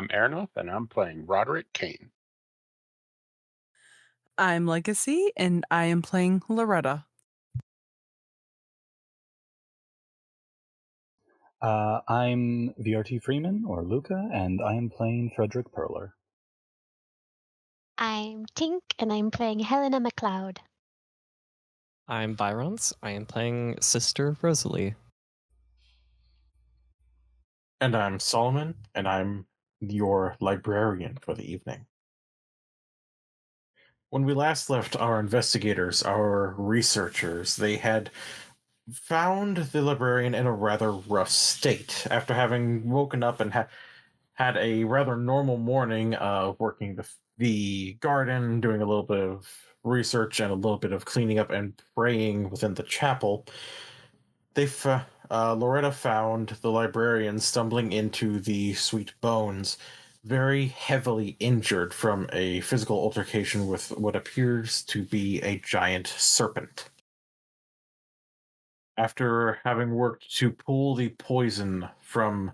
I'm Arinoth, and I'm playing Roderick Kane. I'm Legacy, and I am playing Loretta. I'm VRT Freeman, or Luca, and I am playing Frederick Perler. I'm Tink, and I'm playing Helena McLeod. I'm Vironz. I am playing Sister Rosalie. And I'm Solomon, and I'm your librarian for the evening. When we last left our investigators, our researchers, they had found the librarian in a rather rough state after having woken up and had a rather normal morning, working the garden, doing a little bit of research and a little bit of cleaning up and praying within the chapel. Loretta found the librarian stumbling into the Sweet Bones, very heavily injured from a physical altercation with what appears to be a giant serpent. After having worked to pull the poison from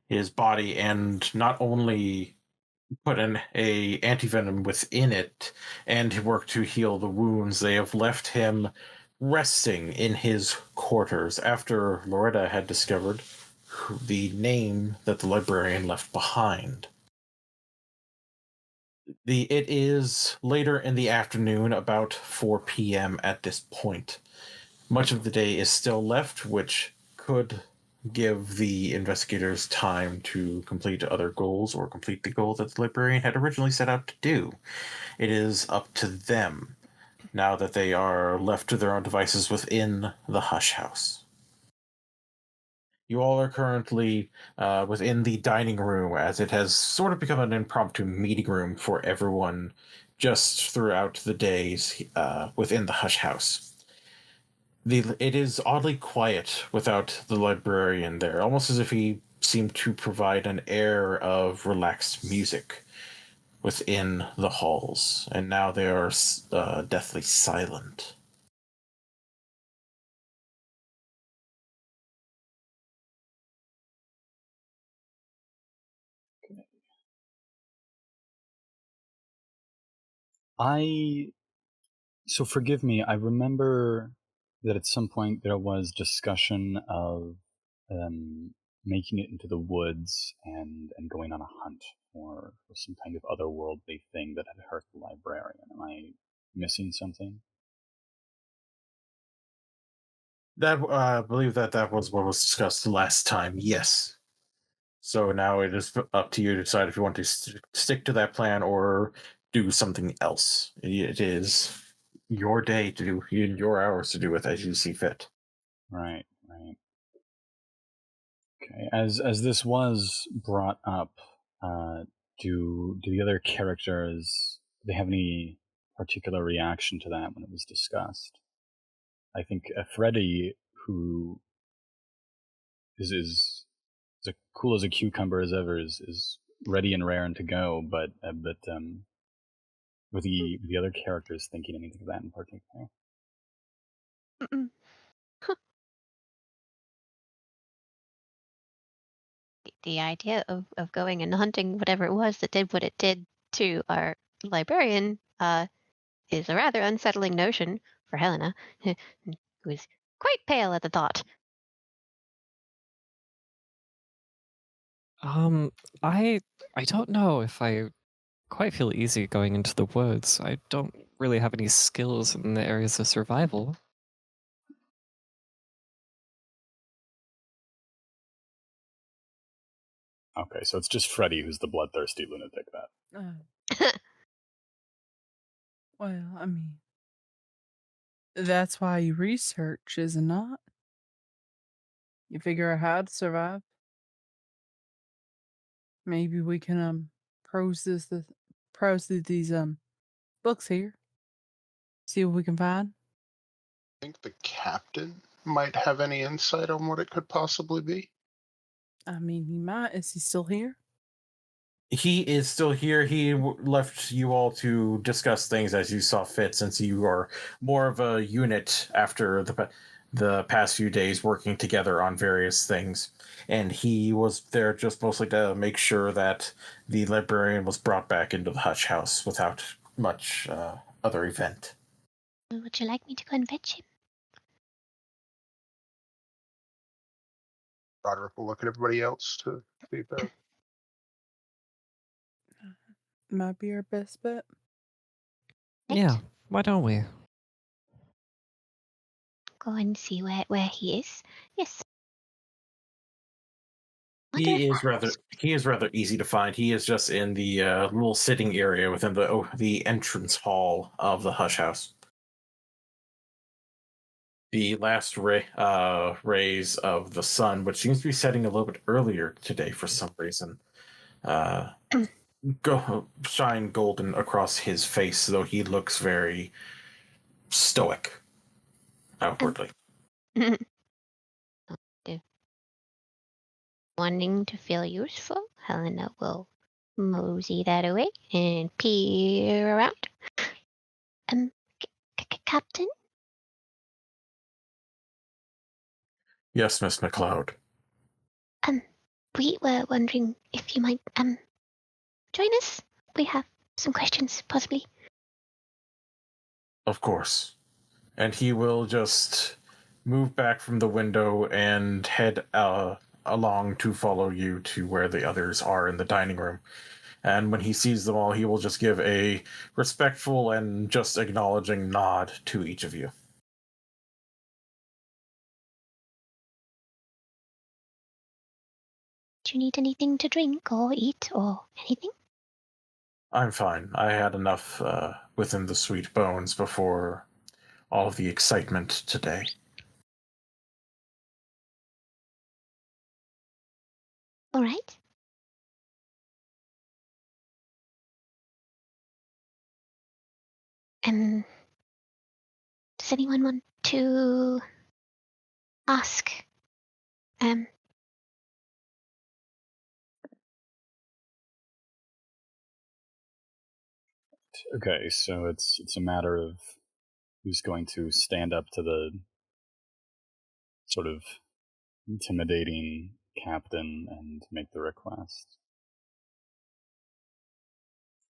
his body and not only put a antivenom within it and work to heal the wounds, they have left him resting in his quarters after Loretta had discovered the name that the librarian left behind. It is later in the afternoon, about 4 p.m. at this point. Much of the day is still left, which could give the investigators time to complete other goals or complete the goal that the librarian had originally set out to do. It is up to them now that they are left to their own devices within the Hush House. You all are currently within the dining room, as it has sort of become an impromptu meeting room for everyone just throughout the days within the Hush House. It is oddly quiet without the librarian there, almost as if he seemed to provide an air of relaxed music within the halls, and now they are deathly silent. So forgive me, I remember that at some point there was discussion of making it into the woods and going on a hunt for some kind of otherworldly thing that had hurt the librarian. Am I missing something? I believe that was what was discussed last time, yes. So now it is up to you to decide if you want to stick to that plan or do something else. It is your day to do, your hours to do with as you see fit. Right. Okay. As this was brought up, do the other characters, do they have any particular reaction to that when it was discussed? I think Freddy, who is as cool as a cucumber as ever, is ready and raring to go. But with the other characters thinking anything of that in particular? Mm-mm. The idea of going and hunting whatever it was that did what it did to our librarian is a rather unsettling notion for Helena, who is quite pale at the thought. I don't know if I quite feel easy going into the woods. I don't really have any skills in the areas of survival. Okay, so it's just Freddy who's the bloodthirsty lunatic. Well, I mean, that's why you research, is it not? You figure out how to survive. Maybe we can browse through these books here. See what we can find. I think the captain might have any insight on what it could possibly be. I mean, he might. Is he still here? He is still here. He left you all to discuss things as you saw fit, since you are more of a unit after the past few days working together on various things. And he was there just mostly to make sure that the librarian was brought back into the Hutch house without much other event. Would you like me to go and fetch him? Roderick will look at everybody else to see if that. Might be our best bet. Right. Yeah, why don't we? Go and see where he is. Yes. He is rather easy to find. He is just in the little sitting area within the entrance hall of the Hush House. The last rays of the sun, which seems to be setting a little bit earlier today for some reason, shine golden across his face, though he looks very stoic outwardly. Wanting to feel useful, Helena will mosey that away and peer around. Captain? Yes, Miss McLeod. We were wondering if you might join us. We have some questions, possibly. Of course. And he will just move back from the window and head along to follow you to where the others are in the dining room. And when he sees them all, he will just give a respectful and just acknowledging nod to each of you. Do you need anything to drink or eat or anything? I'm fine. I had enough within the sweet bones before all of the excitement today. All right. Does anyone want to ask? Okay, so it's a matter of who's going to stand up to the sort of intimidating captain and make the request.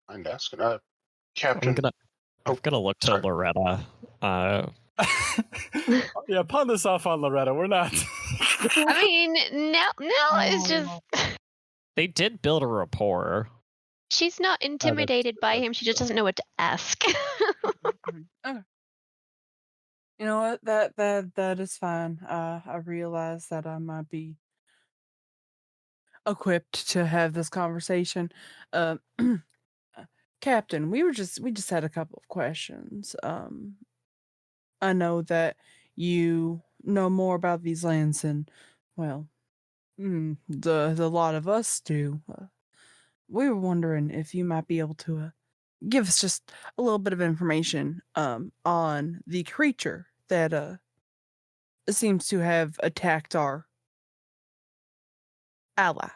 Mind asking. Captain. I'm gonna look to sorry. Loretta. Yeah, pawn this off on Loretta. We're not. I mean, Nell is just... They did build a rapport. She's not intimidated by him. She just doesn't know what to ask. Okay. You know what? That is fine. I realize that I might be equipped to have this conversation. Captain, we just had a couple of questions. I know that you know more about these lands than, well, the lot of us do. We were wondering if you might be able to give us just a little bit of information on the creature that seems to have attacked our ally.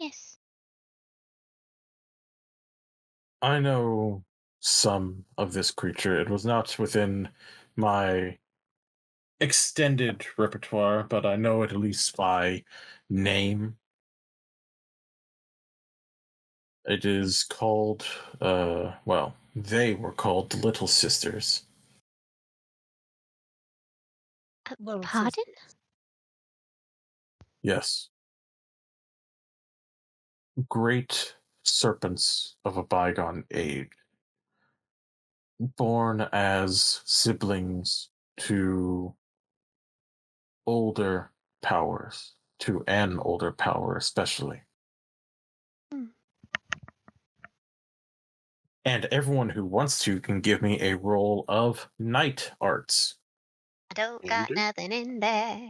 Yes. I know some of this creature. It was not within my extended repertoire, but I know it at least by name. It is called, they were called the Little Sisters. Pardon? Yes. Great serpents of a bygone age, born as siblings to older powers, to an older power especially. And everyone who wants to can give me a roll of night arts. I don't got nothing in there.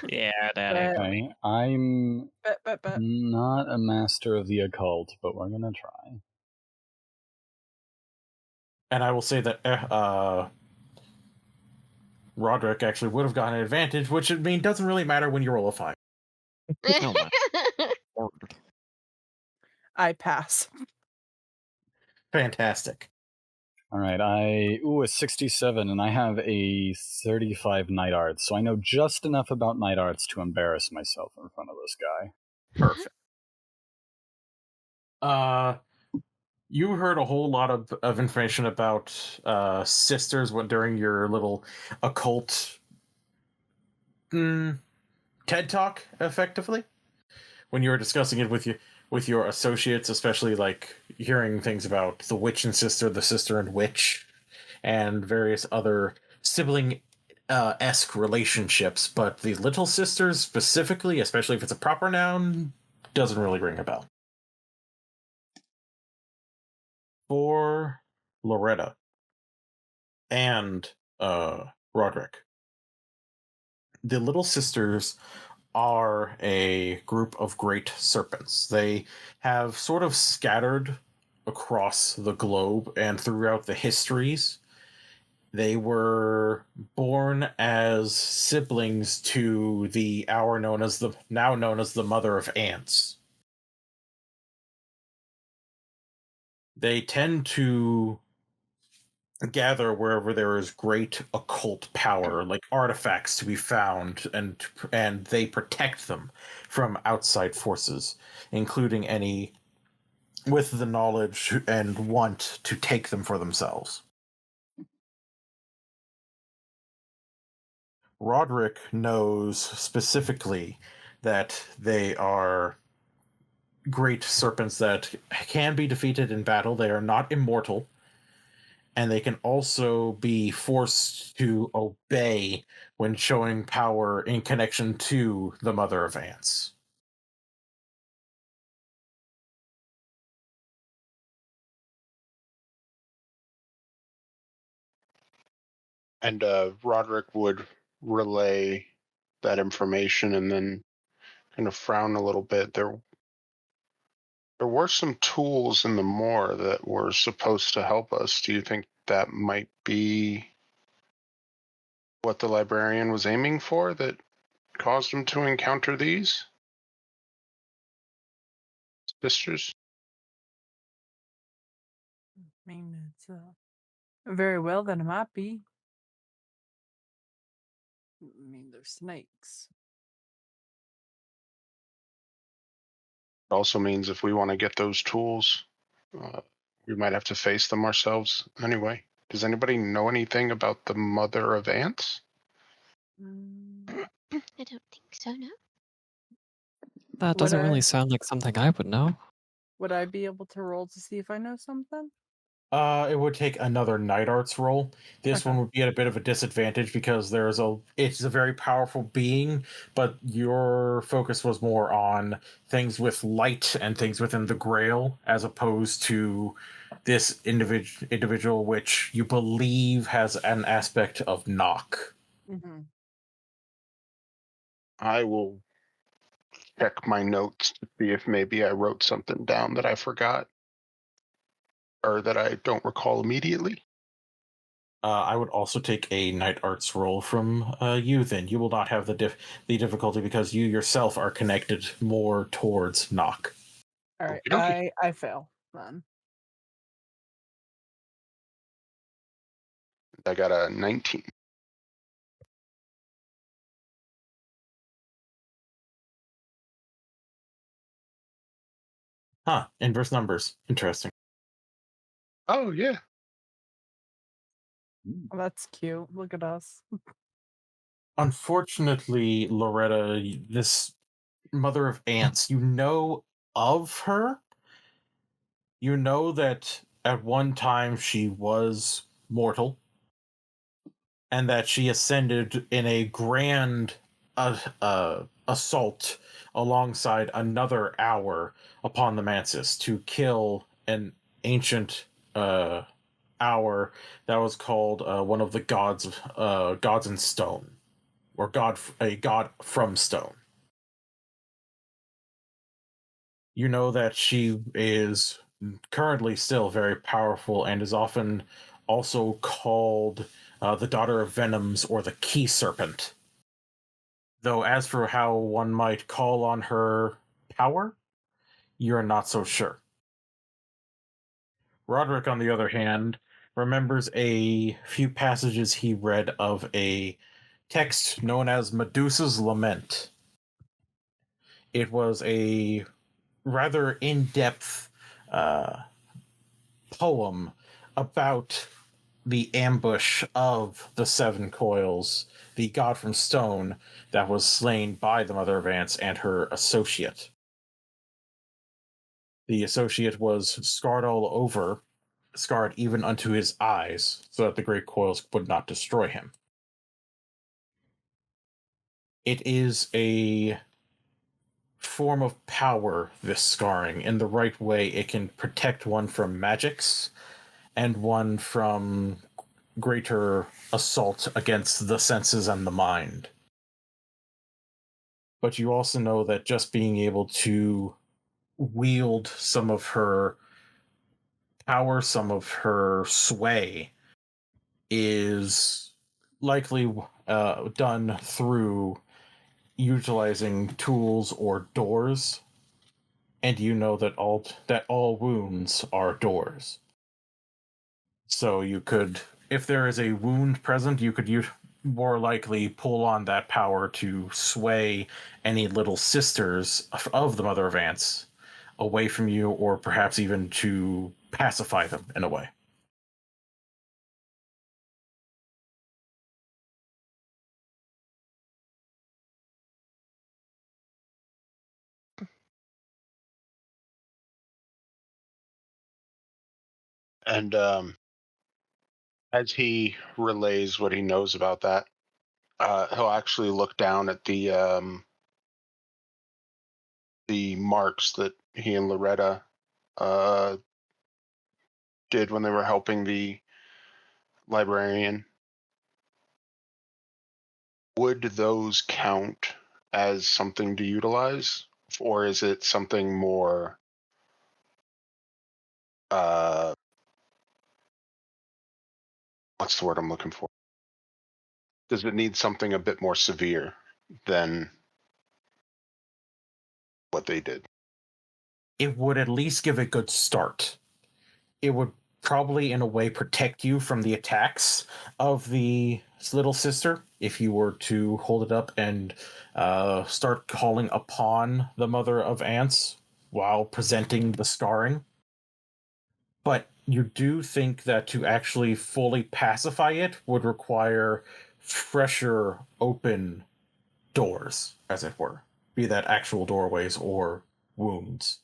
Yeah, Daddy. Okay, I'm Bet. not a master of the occult, but we're gonna try. And I will say that Roderick actually would have gotten an advantage, which doesn't really matter when you roll a 5. Oh my Lord. I pass. Fantastic. All right, a 67, and I have a 35 night arts, so I know just enough about night arts to embarrass myself in front of this guy. Perfect. You heard a whole lot of information about sisters during your little occult TED Talk, effectively, when you were discussing it with your associates, especially like hearing things about the witch and sister, the sister and witch, and various other sibling esque relationships. But the little sisters specifically, especially if it's a proper noun, doesn't really ring a bell. For Loretta and Roderick, the Little Sisters are a group of great serpents. They have sort of scattered across the globe and throughout the histories. They were born as siblings to the now known as the Mother of Ants. They tend to gather wherever there is great occult power, like artifacts to be found, and they protect them from outside forces, including any with the knowledge and want to take them for themselves. Roderick knows specifically that they are great serpents that can be defeated in battle. They are not immortal, and they can also be forced to obey when showing power in connection to the Mother of Ants. And Roderick would relay that information and then kind of frown a little bit. There were some tools in the moor that were supposed to help us. Do you think that might be what the librarian was aiming for that caused him to encounter these sisters? I mean, it's very well that it might be. I mean, they're snakes. It also means if we want to get those tools, we might have to face them ourselves anyway. Does anybody know anything about the Mother of Ants? I don't think so, no. That Would doesn't really I- sound like something I would know. Would I be able to roll to see if I know something? It would take another night arts roll. This Okay. one would be at a bit of a disadvantage because it's a very powerful being, but your focus was more on things with light and things within the Grail, as opposed to this individual, which you believe has an aspect of knock. Mm-hmm. I will check my notes to see if maybe I wrote something down that I forgot or that I don't recall immediately. I would also take a night arts roll from you. Then you will not have the difficulty because you yourself are connected more towards knock. All right, Okey-dokey. I fail then. I got a 19. Inverse numbers. Interesting. Oh, yeah. Oh, that's cute. Look at us. Unfortunately, Loretta, this Mother of Ants, you know of her. You know that at one time she was mortal, and that she ascended in a grand assault alongside another hour upon the Mansis to kill an ancient hour that was called one of the gods in stone, or a god from stone. You know that she is currently still very powerful and is often also called the Daughter of Venoms or the Key Serpent. Though as for how one might call on her power, you're not so sure. Roderick, on the other hand, remembers a few passages he read of a text known as Medusa's Lament. It was a rather in-depth poem about the ambush of the Seven Coils, the god from stone that was slain by the Mother of Ants and her associate. The associate was scarred all over, scarred even unto his eyes, so that the great coils would not destroy him. It is a form of power, this scarring. In the right way, it can protect one from magics, and one from greater assault against the senses and the mind. But you also know that just being able to wield some of her power, some of her sway, is likely done through utilizing tools or doors, and you know that all wounds are doors. So you could, if there is a wound present, you could more likely pull on that power to sway any little sisters of the Mother of Ants away from you, or perhaps even to pacify them in a way. And as he relays what he knows about that, he'll actually look down at the marks that he and Loretta did when they were helping the librarian. Would those count as something to utilize, or is it something more what's the word I'm looking for? Does it need something a bit more severe than what they did? It would at least give a good start. It would probably, in a way, protect you from the attacks of the little sister if you were to hold it up and start calling upon the Mother of Ants while presenting the scarring. But you do think that to actually fully pacify it would require fresher, open doors, as it were, be that actual doorways or wounds.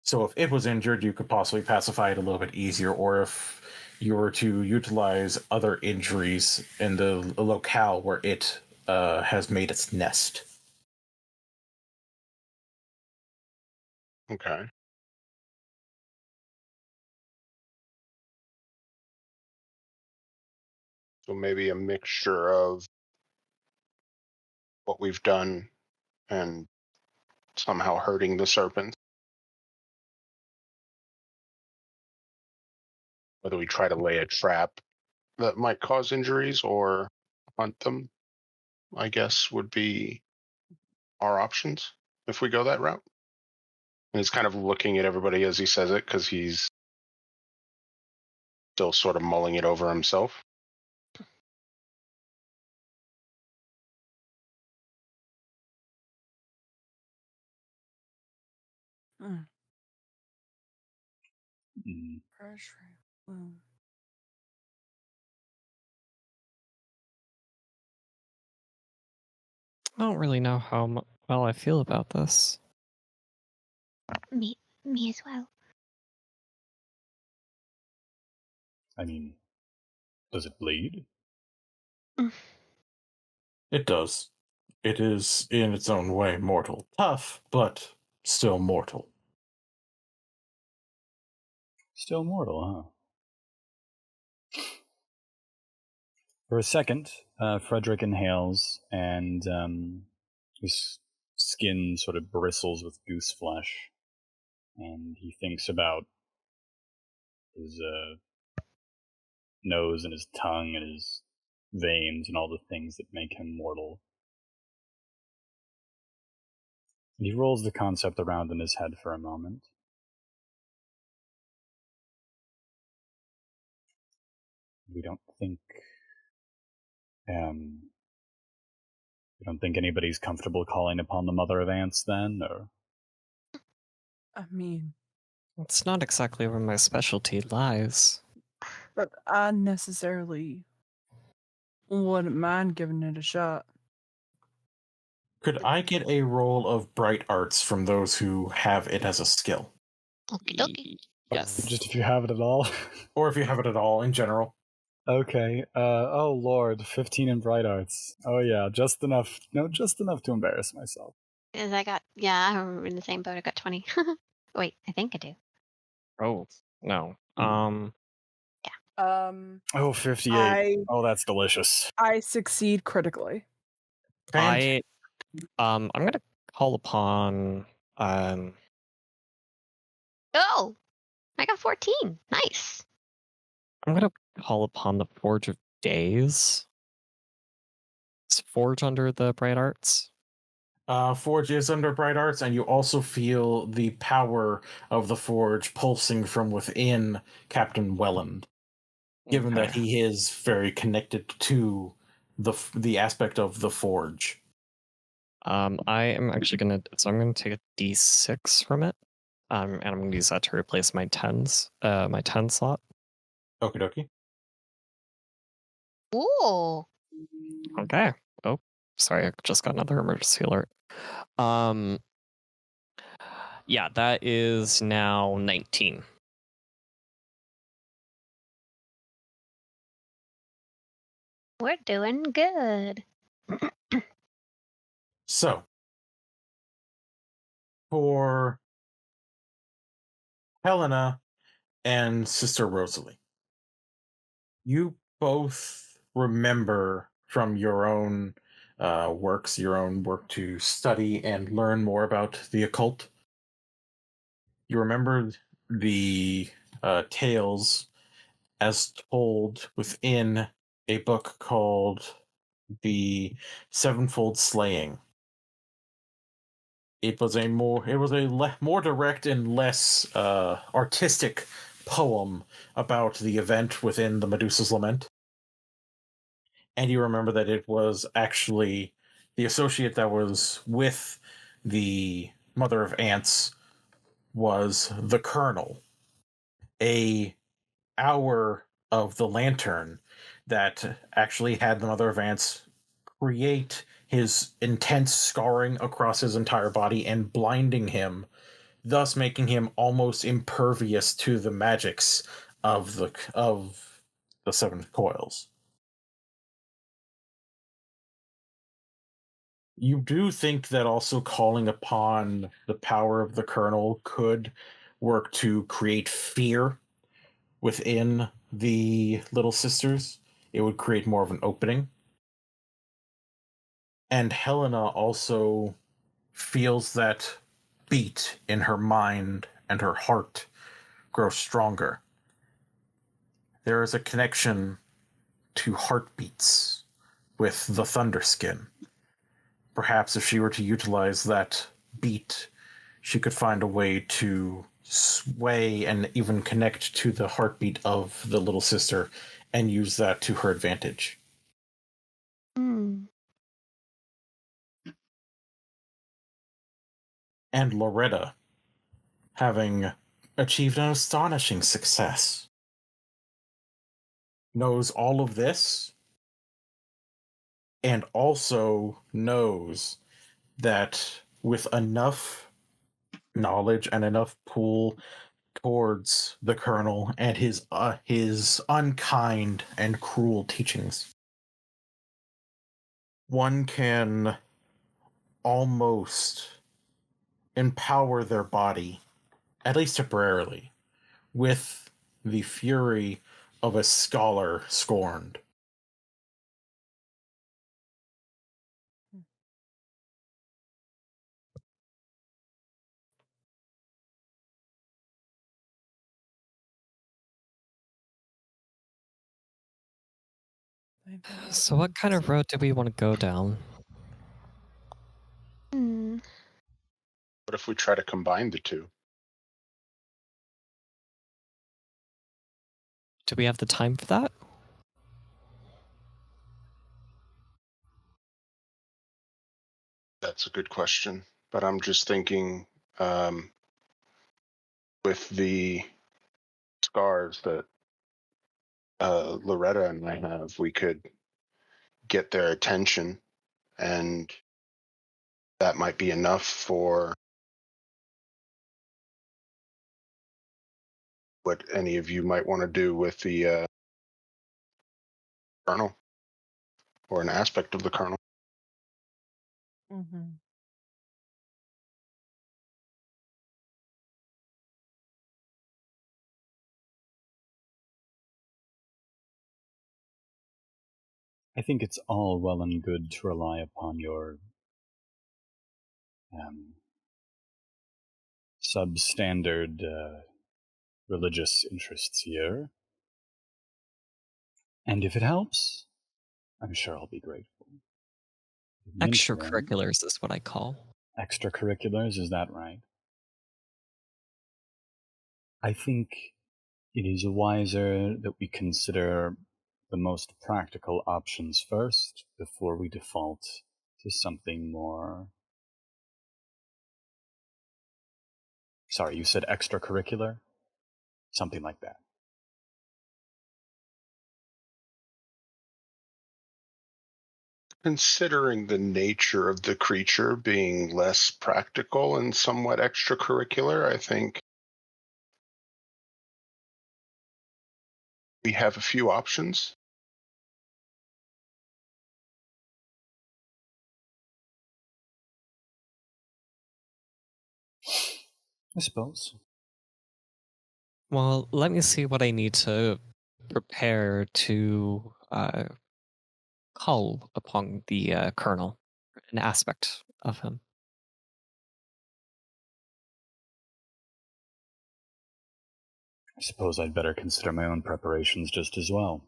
So if it was injured, you could possibly pacify it a little bit easier, or if you were to utilize other injuries in the locale where it has made its nest. Okay. So maybe a mixture of what we've done and somehow hurting the serpents. Whether we try to lay a trap that might cause injuries or hunt them, I guess, would be our options if we go that route. And he's kind of looking at everybody as he says it because he's still sort of mulling it over himself. Mm. Mm. Pressure. Mm. I don't really know how well I feel about this. Me as well. I mean, does it bleed? It does. It is, in its own way, mortal. Tough, but still mortal. Still mortal, huh? For a second, Frederick inhales, and his skin sort of bristles with goose flesh, and he thinks about his nose and his tongue and his veins and all the things that make him mortal. And he rolls the concept around in his head for a moment. we don't think anybody's comfortable calling upon the Mother of Ants then, or? I mean, It's not exactly where my specialty lies. but I necessarily wouldn't mind giving it a shot. Could I get a roll of bright arts from those who have it as a skill? Okie dokie. Yes. Just if you have it at all? Or if you have it at all in general. Okay. Oh lord, 15 in bright arts. Oh yeah, just enough. No, just enough to embarrass myself. Because I'm in the same boat. I got 20. Wait, I think I do. Oh, no. Oh, 58. Oh, that's delicious. I succeed critically. I'm gonna call upon Oh, I got 14. Nice. I'm gonna call upon the Forge of Days. Is Forge under the Bright Arts? Forge is under bright arts, and you also feel the power of the forge pulsing from within Captain Welland, given that Okay. he is very connected to the aspect of the forge. I am actually gonna I'm gonna take a D6 from it. And I'm gonna use that to replace my 10s, my 10 slot. Okie dokie. Ooh. Okay. Oh, sorry, I just got another emergency alert. Yeah, that is now 19. We're doing good. So, for Helena and Sister Rosalie, you both remember from your own works, your own work to study and learn more about the occult. You remember the tales as told within a book called The Sevenfold Slaying. It was more direct and less artistic poem about the event within the Medusa's Lament. And you remember that it was actually the associate that was with the Mother of Ants was the Colonel, a hour of the lantern that actually had the Mother of Ants create his intense scarring across his entire body and blinding him, thus making him almost impervious to the magics of the seven coils. You do think that also calling upon the power of the Colonel could work to create fear within the Little Sisters. It would create more of an opening. And Helena also feels that beat in her mind and her heart grow stronger. There is a connection to heartbeats with the Thunderskin. Perhaps if she were to utilize that beat, she could find a way to sway and even connect to the heartbeat of the little sister and use that to her advantage. And Loretta, having achieved an astonishing success, knows all of this and also knows that with enough knowledge and enough pull towards the Colonel and his unkind and cruel teachings, one can almost empower their body, at least temporarily, with the fury of a scholar scorned. So what kind of road do we want to go down? What if we try to combine the two? Do we have the time for that? that's a good question. But I'm just thinking with the scars that Loretta and I have, we could get their attention, and that might be enough for what any of you might want to do with the kernel, or an aspect of the kernel. Mm-hmm. I think it's all well and good to rely upon your substandard religious interests here. And if it helps, I'm sure I'll be grateful. In the interim, Extracurriculars is what I call. extracurriculars, is that right? I think it is wiser that we consider the most practical options first before we default to something more... Sorry, you said extracurricular? Something like that. Considering the nature of the creature being less practical and somewhat extracurricular, I think we have a few options. I suppose. Well, let me see what I need to prepare to call upon the colonel, an aspect of him. I suppose I'd better consider my own preparations just as well.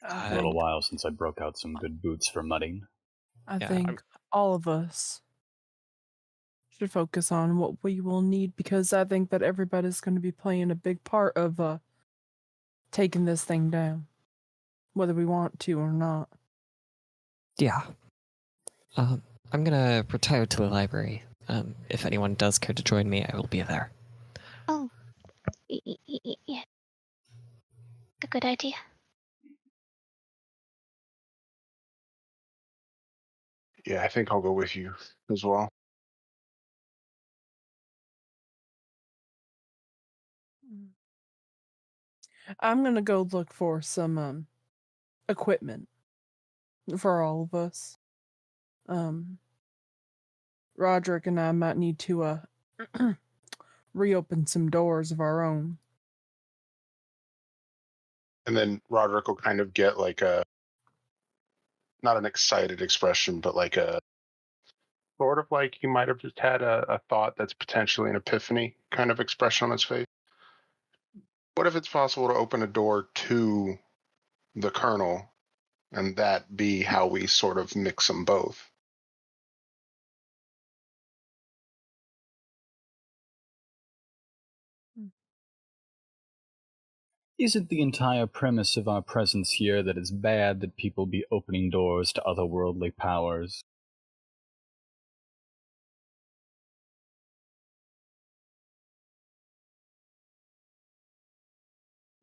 I A little think, while since I broke out some good boots for mudding. I Yeah, think all of us should focus on what we will need, because I think that everybody's going to be playing a big part of taking this thing down, whether we want to or not. Yeah. I'm gonna retire to the library. If anyone does care to join me, I will be there. Oh, yeah. A good idea. Yeah, I think I'll go with you as well. I'm going to go look for some equipment for all of us. Roderick and I might need to reopen some doors of our own. And then Roderick will kind of get like not an excited expression, but like a sort of like he might have just had a thought that's potentially an epiphany kind of expression on his face. What if it's possible to open a door to the kernel and that be how we sort of mix them both? Isn't the entire premise of our presence here that it's bad that people be opening doors to otherworldly powers?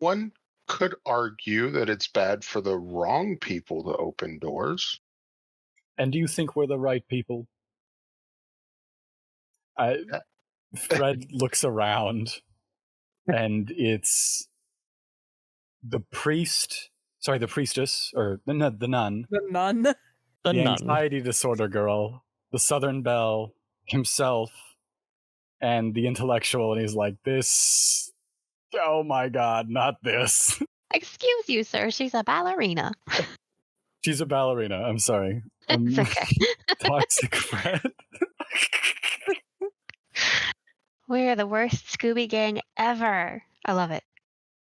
One could argue that it's bad for the wrong people to open doors. And do you think we're the right people? Yeah. Fred looks around, and it's the priestess, or the nun, The nun? The the nun. anxiety disorder girl, the Southern Belle, himself, and the intellectual, and he's like, this, oh my god, not this. Excuse you, sir. She's a ballerina. She's a ballerina, I'm sorry. It's okay. Toxic Fred. We're the worst Scooby Gang ever. I love it.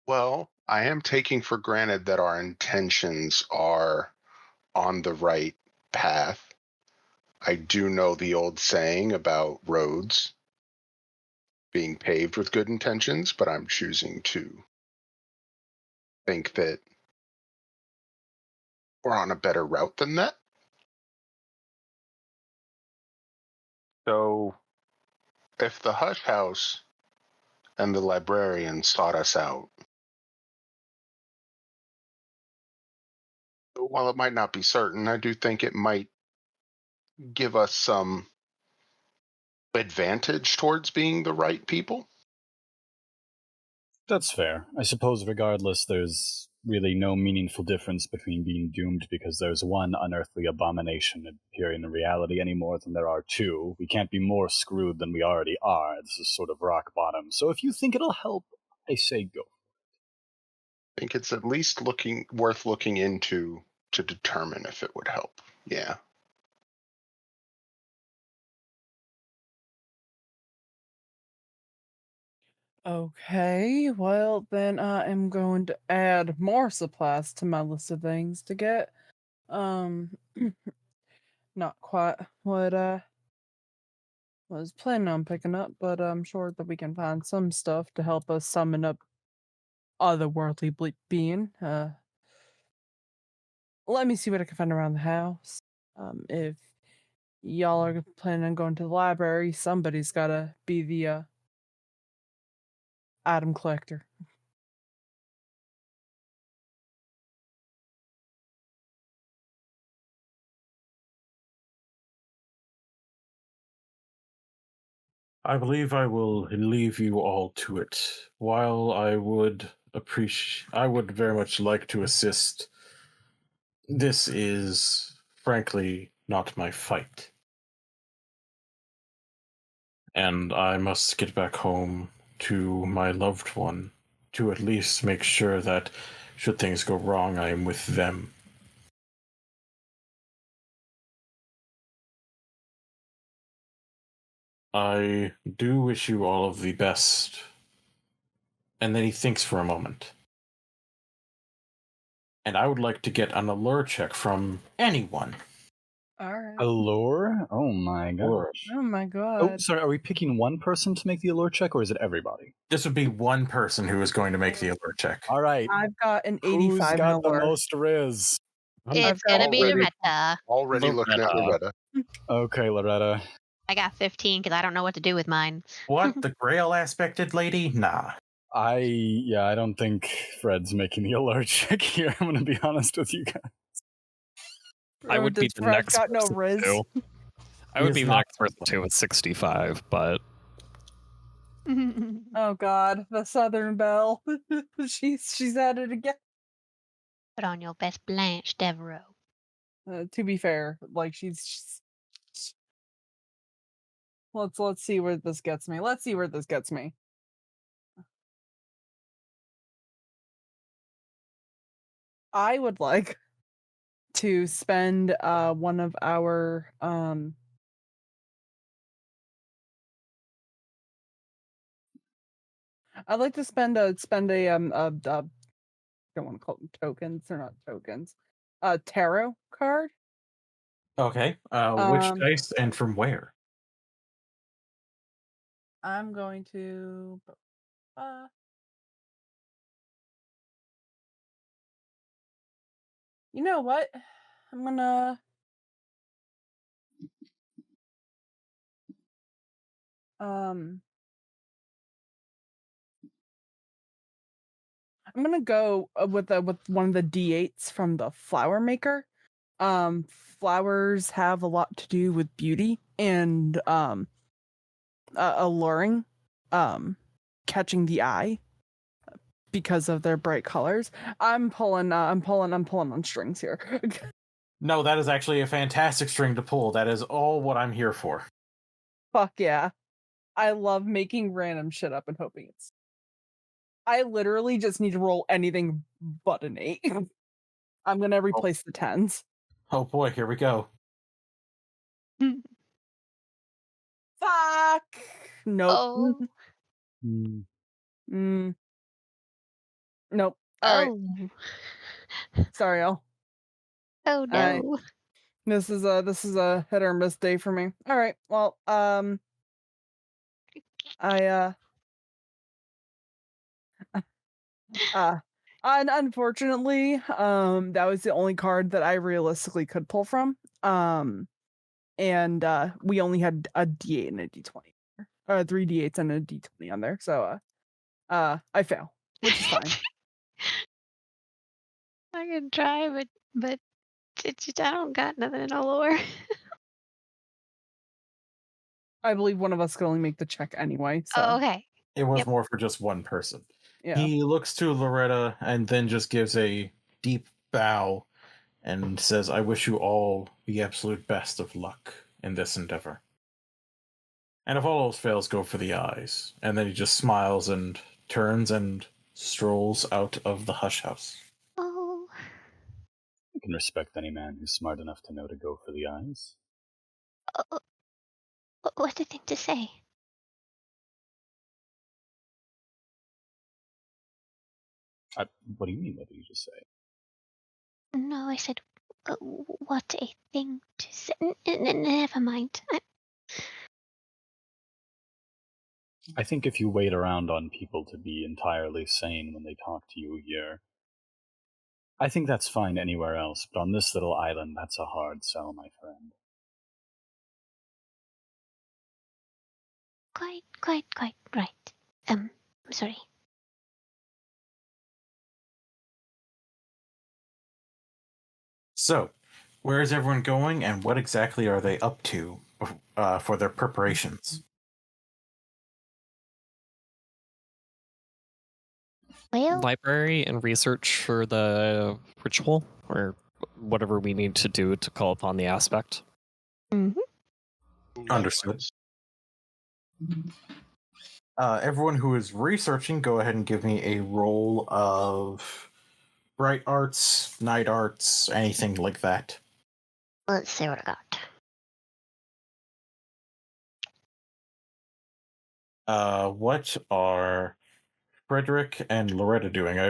Well, I am taking for granted that our intentions are on the right path. I do know the old saying about roads being paved with good intentions, but I'm choosing to think that we're on a better route than that. So, if the Hush House and the Librarian sought us out, while it might not be certain, I do think it might give us some advantage towards being the right people. That's fair. I suppose regardless, there's really no meaningful difference between being doomed because there's one unearthly abomination appearing in reality any more than there are two. We can't be more screwed than we already are. This is sort of rock bottom. So if you think it'll help, I say go. I think it's at least worth looking into to determine if it would help. Yeah. Okay, well then I am going to add more supplies to my list of things to get. Not quite what I was planning on picking up, but I'm sure that we can find some stuff to help us summon up otherworldly being. Let me see what I can find around the house. If y'all are planning on going to the library, somebody's gotta be the item collector. I believe I will leave you all to it. While I would very much like to assist. This is, frankly, not my fight. And I must get back home to my loved one to at least make sure that, should things go wrong, I am with them. I do wish you all of the best. And then he thinks for a moment. And I would like to get an allure check from anyone. Alright. Allure? Oh my Allure. gosh. Oh my Oh, god. sorry, are we picking one person to make the allure check, or is it everybody? This would be one person who is going to make the allure check. All right. I've got an Who's 85 got the allure. most riz? It's got gonna be already- Loretta. Already looking at Loretta. Loretta. Okay, Loretta. I got 15 because I don't know what to do with mine. What? The Grail aspected lady? Nah. I don't think Fred's making the alert check here. I'm gonna be honest with you guys. I would be Does the Fred next got no person riz? too. I He would is be the not- next person too with 65, but Oh god, the Southern Belle. she's at it again. Put on your best Blanche Devereaux. To be fair, like she's let's see where this gets me. Let's see where this gets me. I would like to spend one of our I'd like to spend a I don't want to call them tokens, they're not tokens. Tarot card. Okay. Which dice and from where? I'm going to you know what? I'm gonna I'm gonna go with one of the D8s from the flower maker. Flowers have a lot to do with beauty and alluring, catching the eye because of their bright colors. I'm pulling on strings here. No, that is actually a fantastic string to pull. That is all what I'm here for. Fuck yeah. I love making random shit up and hoping it's. I literally just need to roll anything but an 8. I'm gonna replace the 10s. Oh boy, here we go. Fuck! Nope. Oh. Nope. Alright. Oh. Sorry, y'all. Oh no. Alright. This is a hit or miss day for me. Alright, well, unfortunately, that was the only card that I realistically could pull from. and we only had a D8 and a D20, 3 D8s and a D20 on there. So I fail, which is fine. I can try, but I don't got nothing in lore. I believe one of us can only make the check anyway. So Oh, okay. It was Yep. more for just one person. yeah, He looks to Loretta and then just gives a deep bow and says, I wish you all the absolute best of luck in this endeavor. And if all else fails, go for the eyes. And then he just smiles and turns and strolls out of the hush house. Oh, I can respect any man who's smart enough to know to go for the eyes. what's the thing to say? What do you mean, what did you just say? No, I said, what a thing to say. Never mind. I think if you wait around on people to be entirely sane when they talk to you here, I think that's fine anywhere else, but on this little island, that's a hard sell, my friend. Quite right. I'm sorry. So, where is everyone going, and what exactly are they up to for their preparations? Well, Library and research for the ritual, or whatever we need to do to call upon the aspect. Understood. Everyone who is researching, go ahead and give me a roll of bright arts, night arts, anything like that. let's see what I got. What are Frederick and Loretta doing? I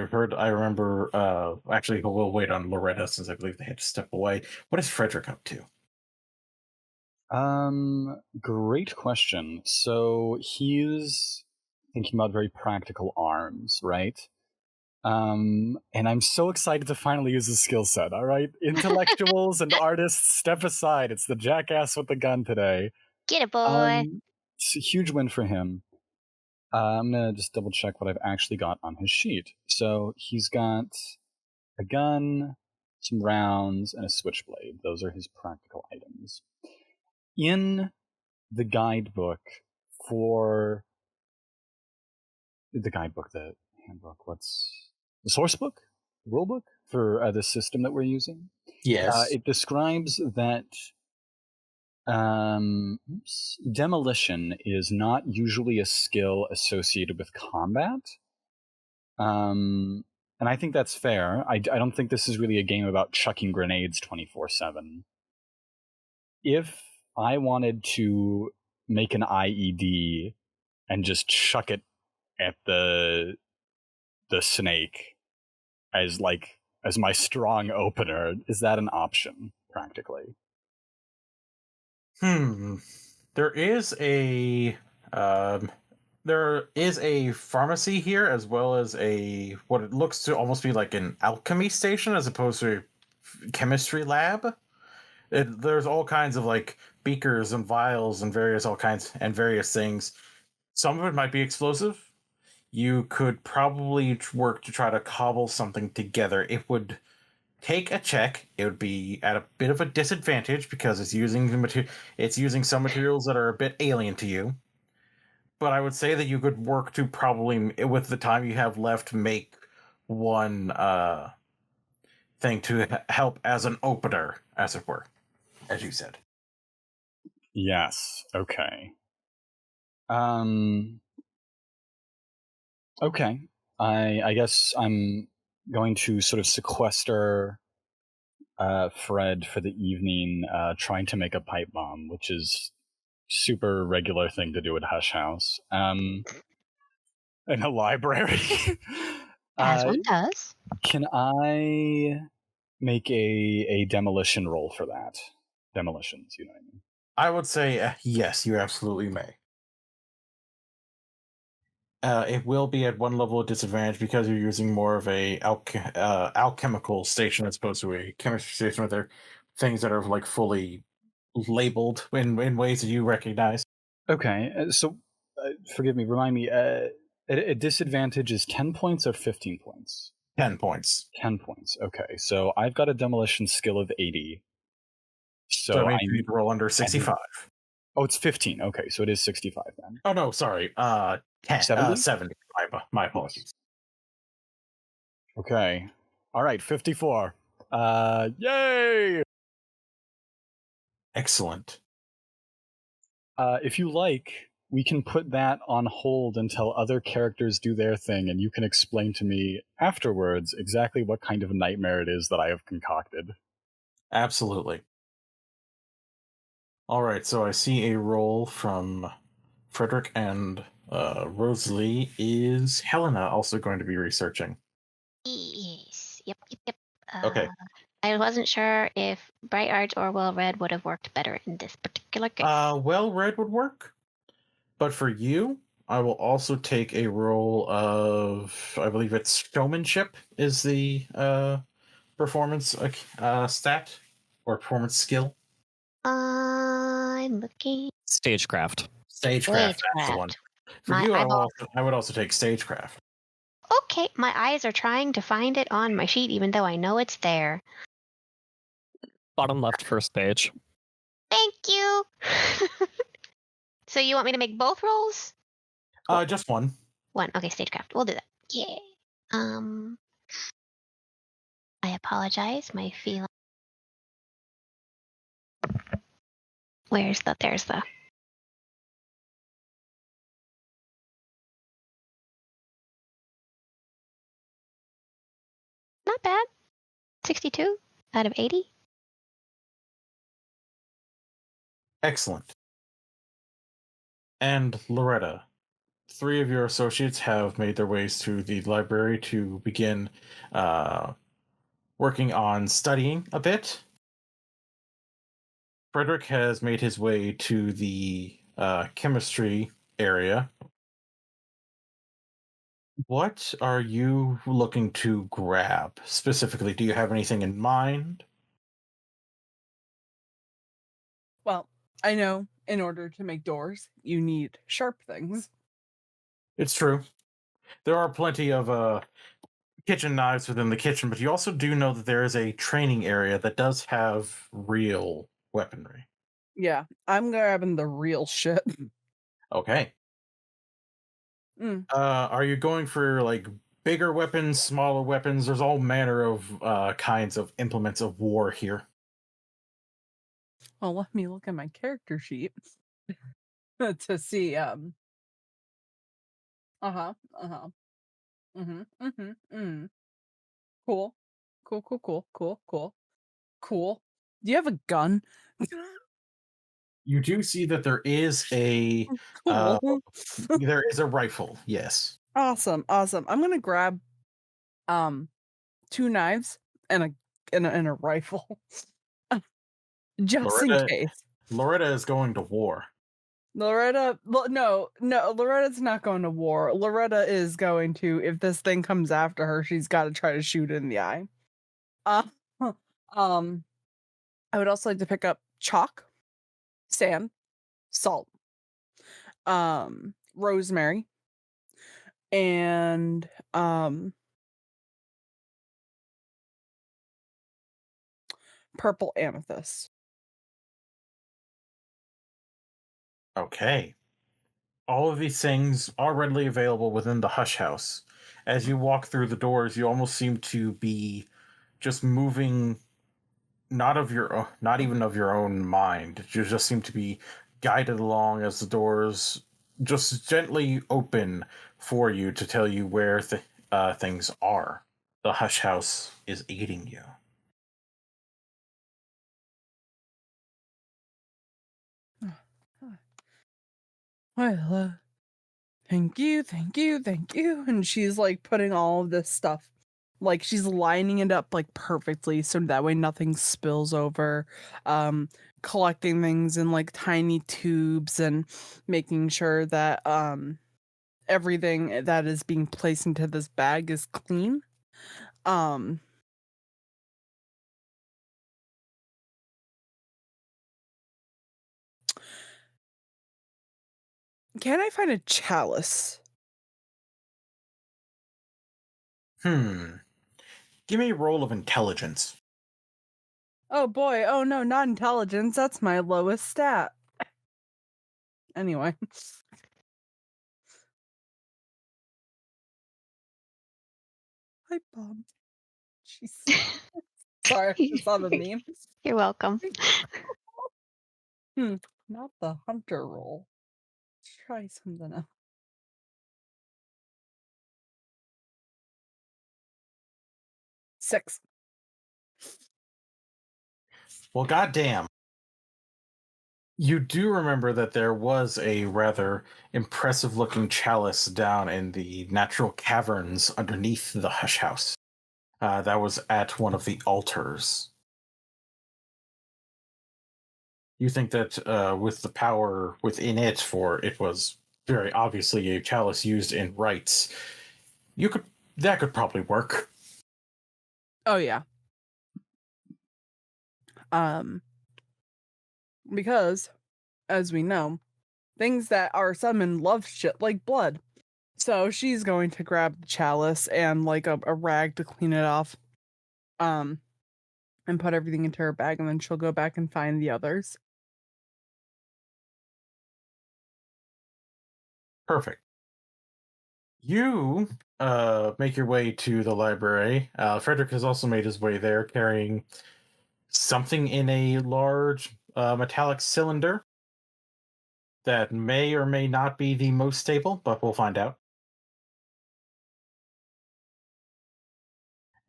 remember, actually, we'll wait on Loretta since I believe they had to step away. What is Frederick up to? Great question. So he's thinking about very practical arms, right? And I'm so excited to finally use his skill set, all right? Intellectuals and artists, step aside. It's the jackass with the gun today. Get it, boy. It's a huge win for him. I'm going to just double check what I've actually got on his sheet. So he's got a gun, some rounds, and a switchblade. Those are his practical items. In the guidebook the handbook, what's the source book, the rule book for the system that we're using? Yes. It describes that demolition is not usually a skill associated with combat. And I think that's fair. I don't think this is really a game about chucking grenades 24/7. If I wanted to make an IED and just chuck it at the snake as my strong opener, is that an option practically? There is a pharmacy here, as well as what it looks to almost be like an alchemy station as opposed to a chemistry lab. There's all kinds of like beakers and vials and various things. Some of it might be explosive. You could probably work to try to cobble something together. It would take a check. It would be at a bit of a disadvantage because it's using some materials that are a bit alien to you. But I would say that you could work to probably, with the time you have left, make one thing to help as an opener, as it were, as you said. Yes. Okay. Okay. I guess I'm going to sort of sequester Fred for the evening, trying to make a pipe bomb, which is super regular thing to do at Hush House. In a library. As one does. Can I make a demolition roll for that? Demolitions, you know what I mean? I would say yes, you absolutely may. It will be at one level of disadvantage because you're using more of a alchemical station as opposed to a chemistry station where there are things that are like fully labeled in ways that you recognize. Okay, so forgive me, remind me, a disadvantage is 10 points or 15 points? 10 points. 10 points, okay. So I've got a demolition skill of 80. So that means you need to roll under 65. Oh, it's 15. Okay, so it is 65 then. Oh, no, sorry. 70? My apologies. Okay. All right, 54. Yay! Excellent. If you like, we can put that on hold until other characters do their thing, and you can explain to me afterwards exactly what kind of nightmare it is that I have concocted. Absolutely. All right, so I see a roll from Frederick and Rosalie. Is Helena also going to be researching? Yes. Yep. Okay. I wasn't sure if bright orange or well red would have worked better in this particular case. Well red would work. But for you, I will also take a roll of, I believe it's showmanship is the performance stat or performance skill. I'm looking. Stagecraft. Stagecraft, that's the one. For you, I would also take stagecraft. Okay, my eyes are trying to find it on my sheet, even though I know it's there. Bottom left, first page. Thank you. So you want me to make both rolls? Just one. One. Okay, stagecraft. We'll do that. Yeah. I apologize. My feeling. There's the. Not bad. 62 out of 80. Excellent. And Loretta, 3 of your associates have made their ways to the library to begin working on studying a bit. Frederick has made his way to the chemistry area. What are you looking to grab specifically? Do you have anything in mind? Well, I know in order to make doors, you need sharp things. It's true. There are plenty of kitchen knives within the kitchen, but you also do know that there is a training area that does have real weaponry. Yeah, I'm grabbing the real shit. Okay. Are you going for like bigger weapons, smaller weapons? There's all manner of kinds of implements of war here. Well, let me look at my character sheet to see. Cool. Cool. Do you have a gun? You do see that there is a Cool. there is a rifle. Yes. Awesome. I'm gonna grab 2 knives and a rifle. Just in case. Loretta is going to war. No, Loretta's not going to war. Loretta is going to, if this thing comes after her, she's got to try to shoot it in the eye. I would also like to pick up chalk, sand, salt, rosemary, and purple amethyst. Okay. All of these things are readily available within the Hush House. As you walk through the doors, you almost seem to be just moving not even of your own mind. You just seem to be guided along as the doors just gently open for you to tell you where things are. The Hush House is aiding you. Well, thank you. And she's like putting all of this stuff, like she's lining it up like perfectly so that way nothing spills over. Collecting things in like tiny tubes and making sure that everything that is being placed into this bag is clean. Can I find a chalice? Give me a roll of intelligence. Oh boy, oh no, not intelligence. That's my lowest stat. Anyway. Hi, Bob. Jeez. Sorry, I just saw the meme. You're welcome. Not the hunter roll. Let's try something else. Six. Well, goddamn. You do remember that there was a rather impressive-looking chalice down in the natural caverns underneath the Hush House. That was at one of the altars. You think that with the power within it, for it was very obviously a chalice used in rites, that could probably work. Oh yeah. Because, as we know, things that are summoned love shit like blood. So she's going to grab the chalice and like a rag to clean it off. And put everything into her bag, and then she'll go back and find the others. Perfect. You make your way to the library. Frederick has also made his way there, carrying something in a large metallic cylinder that may or may not be the most stable, but we'll find out.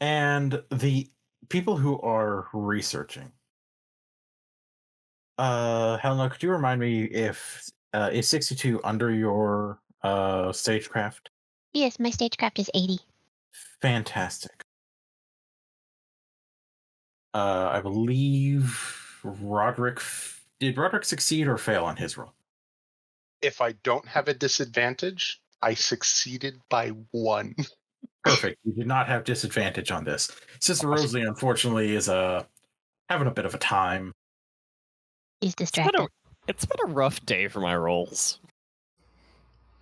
And the people who are researching. Helena, could you remind me if is 62 under your stagecraft? Yes, my stagecraft is 80. Fantastic. I believe Roderick. Did Roderick succeed or fail on his roll? If I don't have a disadvantage, I succeeded by 1. Perfect. You did not have disadvantage on this. Sister Rosalie, unfortunately, is having a bit of a time. He's distracted. It's been a rough day for my rolls.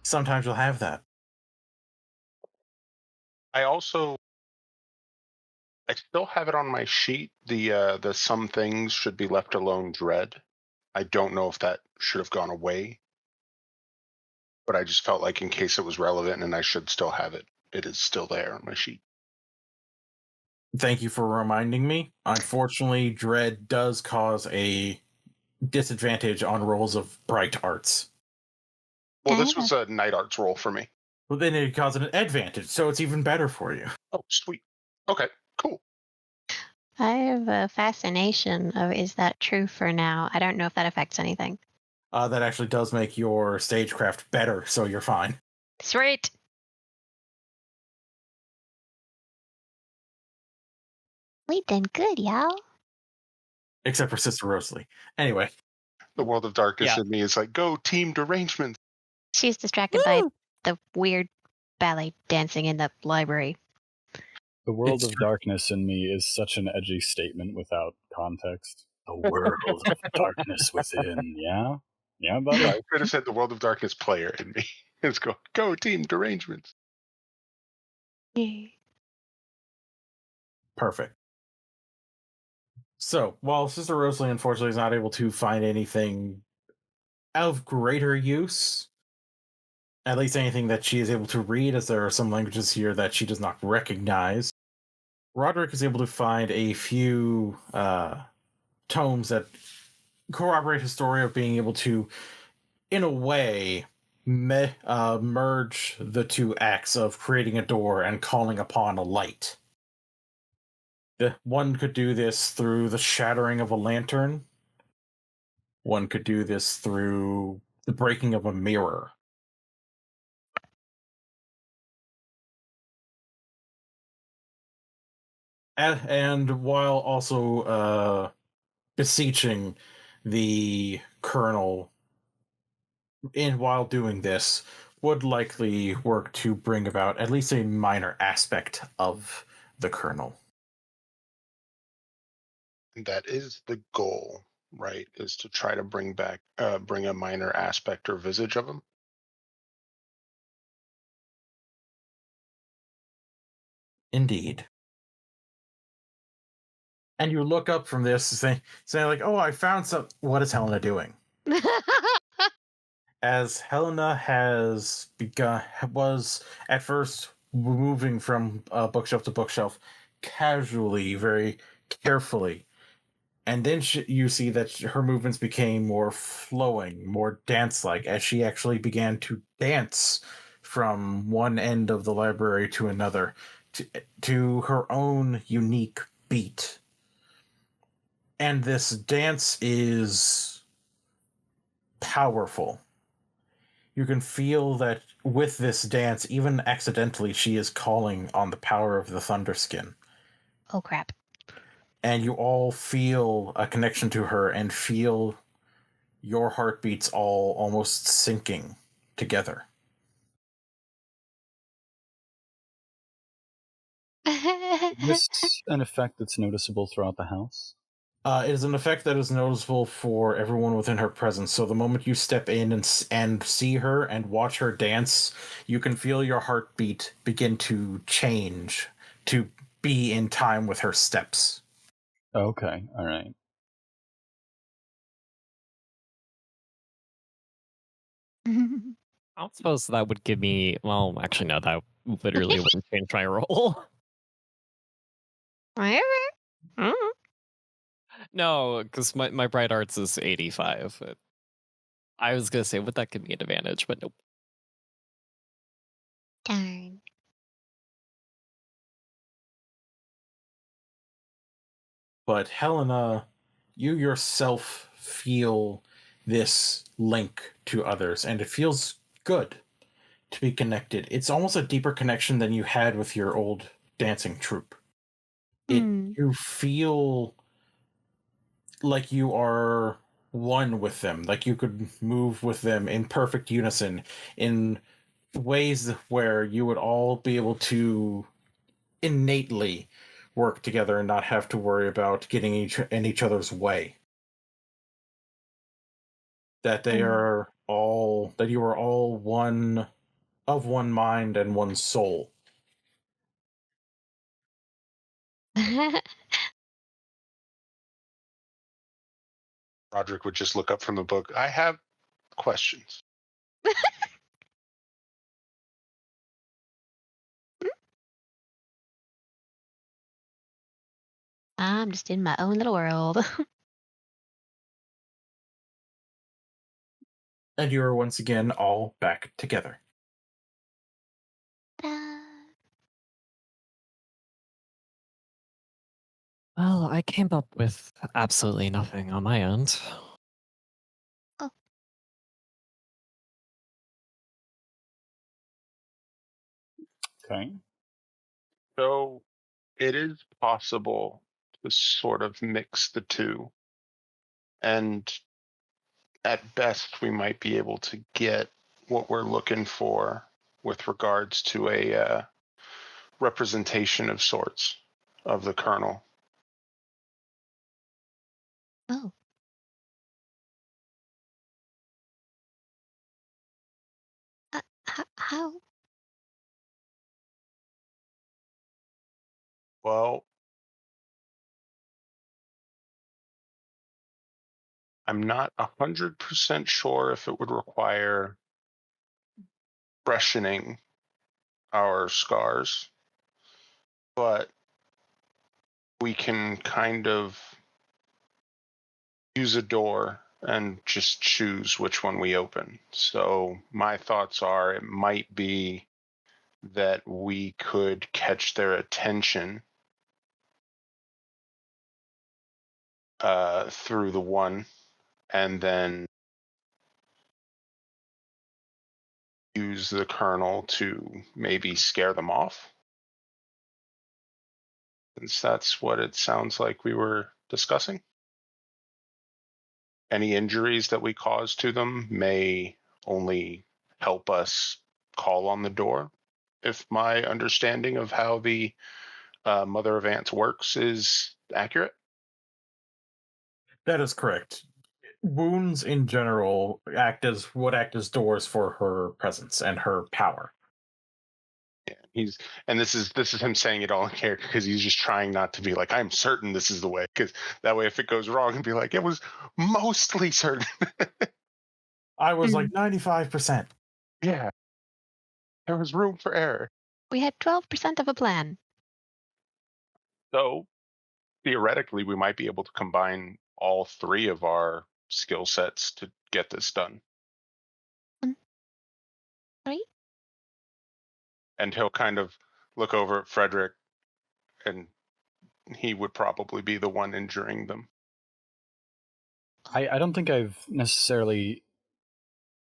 Sometimes you'll have that. I still have it on my sheet. The some things should be left alone dread. I don't know if that should have gone away, but I just felt like in case it was relevant and I should still have it, it is still there on my sheet. Thank you for reminding me. Unfortunately, dread does cause a disadvantage on rolls of bright arts. Well, this was a night arts roll for me. Well, then it causes an advantage, so it's even better for you. Oh, sweet. Okay, cool. I have a fascination of is that true for now? I don't know if that affects anything. That actually does make your stagecraft better, so you're fine. Sweet. We done good, y'all. Except for Sister Rosalie. Anyway. The world of darkness in me is like, go team derangements. She's distracted by the weird ballet dancing in the library. The world of darkness in me is such an edgy statement without context. The world of darkness within, yeah? Yeah, buddy? I could have said the world of darkness player in me. Let's go team derangements. Yeah. Perfect. So, while Sister Rosalie unfortunately is not able to find anything of greater use, at least anything that she is able to read, as there are some languages here that she does not recognize, Roderick is able to find a few tomes that corroborate his story of being able to, in a way, merge the two acts of creating a door and calling upon a light. One could do this through the shattering of a lantern. One could do this through the breaking of a mirror. And while also beseeching the colonel, and while doing this, would likely work to bring about at least a minor aspect of the colonel. That is the goal, right? Is to try to bring a minor aspect or visage of him. Indeed. And you look up from this, saying like, "Oh, I found some." What is Helena doing? As Helena was at first moving from bookshelf to bookshelf, casually, very carefully, and then you see that her movements became more flowing, more dance-like, as she actually began to dance from one end of the library to another, to her own unique beat. And this dance is powerful. You can feel that with this dance, even accidentally, she is calling on the power of the Thunderskin. Oh, crap. And you all feel a connection to her and feel your heartbeats all almost syncing together. Is this an effect that's noticeable throughout the house? It is an effect that is noticeable for everyone within her presence. So the moment you step in and see her and watch her dance, you can feel your heartbeat begin to change to be in time with her steps. Okay, all right. I don't suppose that would give me. Well, actually, no, that literally wouldn't change my roll. No, because my bright arts is 85. I was gonna say, would that give me an advantage, but nope. Darn. But Helena, you yourself feel this link to others, and it feels good to be connected. It's almost a deeper connection than you had with your old dancing troupe. You feel like you are one with them, like you could move with them in perfect unison in ways where you would all be able to innately work together and not have to worry about getting in each other's way. That you are all one of one mind and one soul. Roderick would just look up from the book. I have questions. I'm just in my own little world. And you are once again all back together. Well, I came up with absolutely nothing on my end. Oh. Okay. So it is possible to sort of mix the two. And at best, we might be able to get what we're looking for with regards to a representation of sorts of the kernel. Oh. How? Well, I'm not 100% sure if it would require freshening our scars, but we can kind of use a door and just choose which one we open. So my thoughts are it might be that we could catch their attention through the one and then use the kernel to maybe scare them off. Since that's what it sounds like we were discussing. Any injuries that we cause to them may only help us call on the door. If my understanding of how the Mother of Ants works is accurate. That is correct. Wounds in general would act as doors for her presence and her power. And this is him saying it all in character because he's just trying not to be like, I'm certain this is the way, because that way if it goes wrong, and be like, it was mostly certain. I was like 95%. Yeah, there was room for error. We had 12% of a plan. So theoretically, we might be able to combine all three of our skill sets to get this done. Right? And he'll kind of look over at Frederick, and he would probably be the one injuring them. I don't think I've necessarily...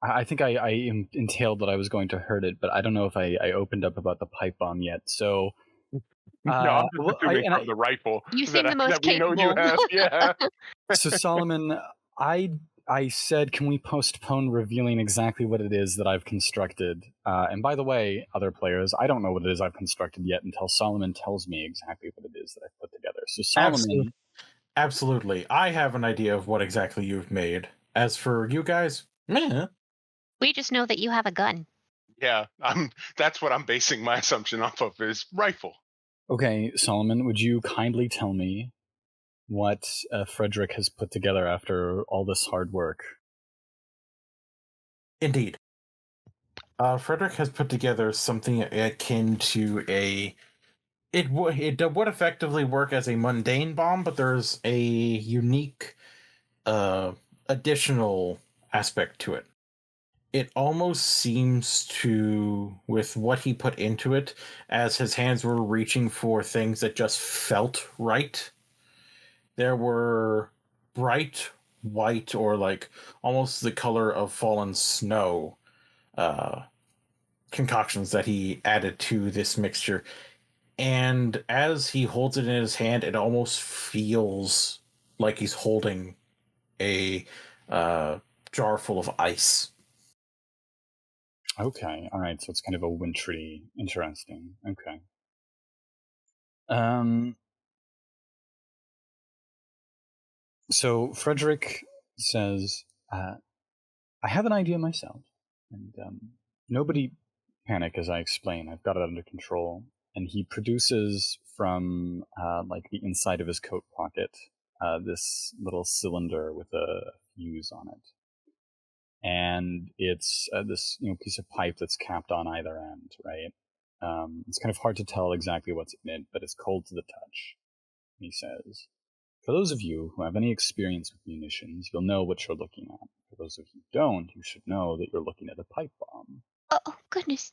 I think I entailed that I was going to hurt it, but I don't know if I opened up about the pipe bomb yet, so... No, I'm just assuming from the rifle You seem the most that we know you capable. have. Yeah. So Solomon, I said, can we postpone revealing exactly what it is that I've constructed? And by the way, other players, I don't know what it is I've constructed yet until Solomon tells me exactly what it is that I've put together. So Solomon... Absolutely. I have an idea of what exactly you've made. As for you guys, meh. We just know that you have a gun. Yeah, that's what I'm basing my assumption off of, is rifle. Okay, Solomon, would you kindly tell me what Frederick has put together after all this hard work? Indeed. Frederick has put together something akin to a... It would effectively work as a mundane bomb, but there's a unique additional aspect to it. It almost seems to, with what he put into it, as his hands were reaching for things that just felt right, there were bright white, or like almost the color of fallen snow, concoctions that he added to this mixture. And as he holds it in his hand, it almost feels like he's holding a jar full of ice. Okay, alright, so it's kind of a wintry, interesting. Okay. So Frederick says, I have an idea myself, and nobody panic as I explain. I've got it under control. And he produces from like the inside of his coat pocket this little cylinder with a fuse on it. And it's this piece of pipe that's capped on either end, right? It's kind of hard to tell exactly what's in it, but it's cold to the touch. And he says, for those of you who have any experience with munitions, you'll know what you're looking at. For those of you who don't, you should know that you're looking at a pipe bomb. Oh, goodness.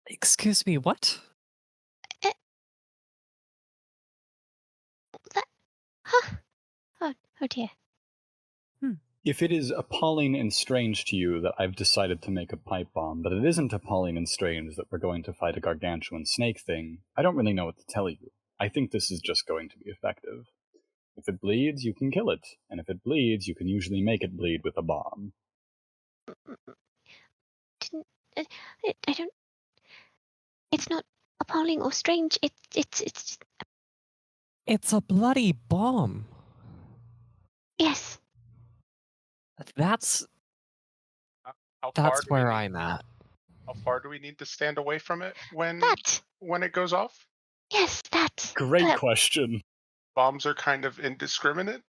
Excuse me, what? Huh? Oh dear. If it is appalling and strange to you that I've decided to make a pipe bomb, but it isn't appalling and strange that we're going to fight a gargantuan snake thing, I don't really know what to tell you. I think this is just going to be effective. If it bleeds, you can kill it, and if it bleeds, you can usually make it bleed with a bomb. I don't... It's not appalling or strange. It's It's a bloody bomb. Yes. That's How far that's do we where need- I'm at. How far do we need to stand away from it when it goes off? Yes, that. Great question. Bombs are kind of indiscriminate,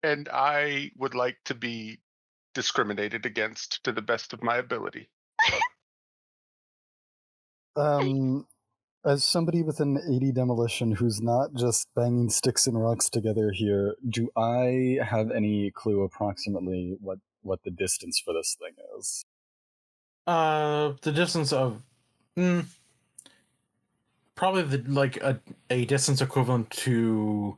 and I would like to be discriminated against to the best of my ability. As somebody with an 80 demolition who's not just banging sticks and rocks together here, do I have any clue approximately what the distance for this thing is? The distance of probably a distance equivalent to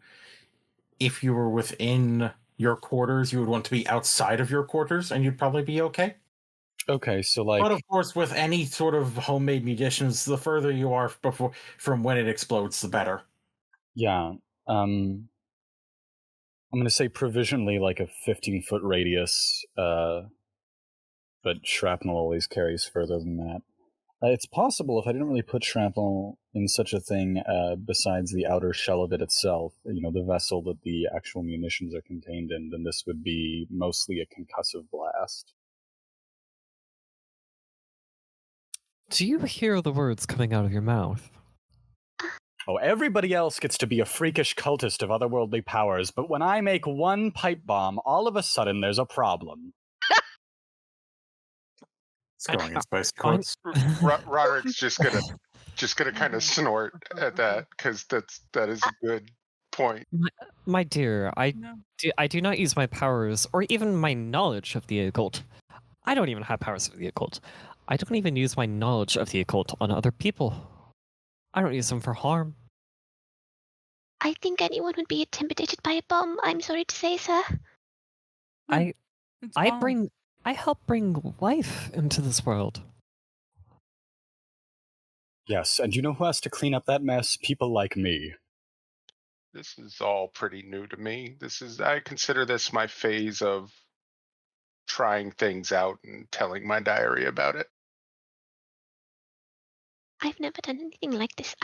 if you were within your quarters, you would want to be outside of your quarters, and you'd probably be okay. Okay, so like... But of course, with any sort of homemade munitions, the further you are from when it explodes, the better. Yeah. I'm going to say provisionally like a 15-foot radius, but shrapnel always carries further than that. It's possible if I didn't really put shrapnel in such a thing besides the outer shell of it itself, the vessel that the actual munitions are contained in, then this would be mostly a concussive blast. fast. Do you hear the words coming out of your mouth? Oh, everybody else gets to be a freakish cultist of otherworldly powers, but when I make one pipe bomb, all of a sudden there's a problem. It's going in spicy I'm- chords. Roderick's just gonna kind of snort at that because that is a good point. My dear, I No. do not use my powers or even my knowledge of the occult. I don't even have powers of the occult. I don't even use my knowledge of the occult on other people. I don't use them for harm. I think anyone would be intimidated by a bomb. I'm sorry to say, sir. I It's I fine. help bring life into this world. Yes, and you know who has to clean up that mess? People like me. This is all pretty new to me. I consider this my phase of trying things out and telling my diary about it. I've never done anything like this.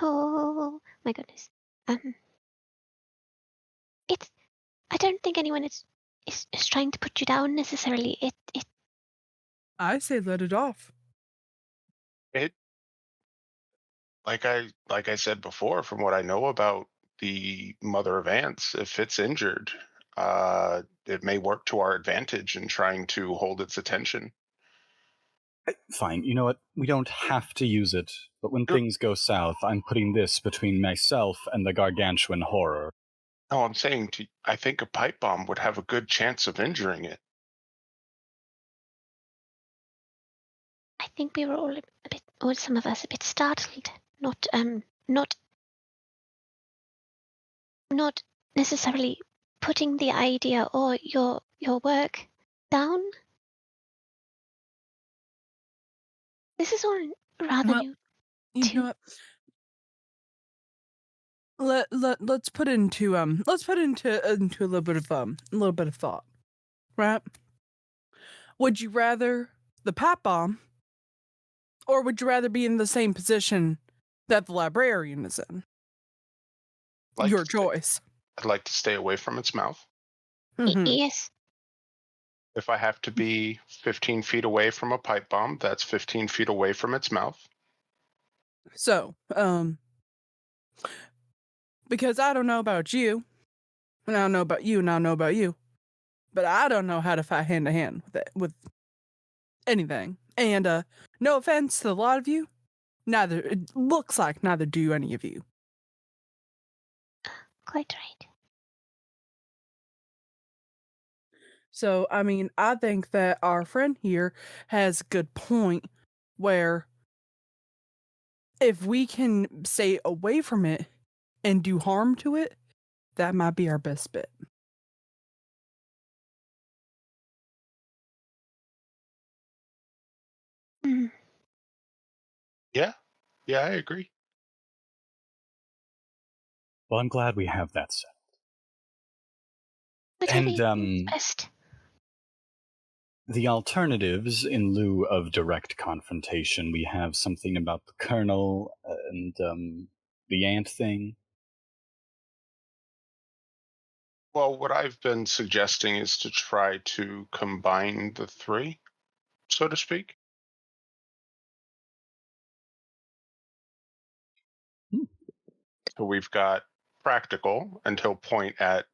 Oh my goodness. It's. I don't think anyone is trying to put you down necessarily. I say let it off. It, like I said before, from what I know about the mother of ants, if it's injured, it may work to our advantage in trying to hold its attention. Fine, you know what? We don't have to use it, but when things go south, I'm putting this between myself and the gargantuan horror. No, I'm saying I think a pipe bomb would have a good chance of injuring it. I think we were all a bit, or some of us, a bit startled. Not necessarily putting the idea or your work down. This is all rather Well, new. You know what? Let's put into a little bit of thought, right? Would you rather the pat bomb, or would you rather be in the same position that the librarian is in? Your choice. I'd like to stay away from its mouth. Mhm. Yes. If I have to be 15 feet away from a pipe bomb, that's 15 feet away from its mouth. So, because I don't know about you, and I don't know about you, and I don't know about you, but I don't know how to fight hand to hand with anything. And no offense to a lot of you, it looks like neither do any of you. Quite right. So, I mean, I think that our friend here has a good point where if we can stay away from it and do harm to it, that might be our best bet. Mm. Yeah, I agree. Well, I'm glad we have that set. Whatever And, you think is best. The alternatives, in lieu of direct confrontation, we have something about the colonel and the ant thing. Well, what I've been suggesting is to try to combine the three, so to speak. So we've got practical, and he'll point at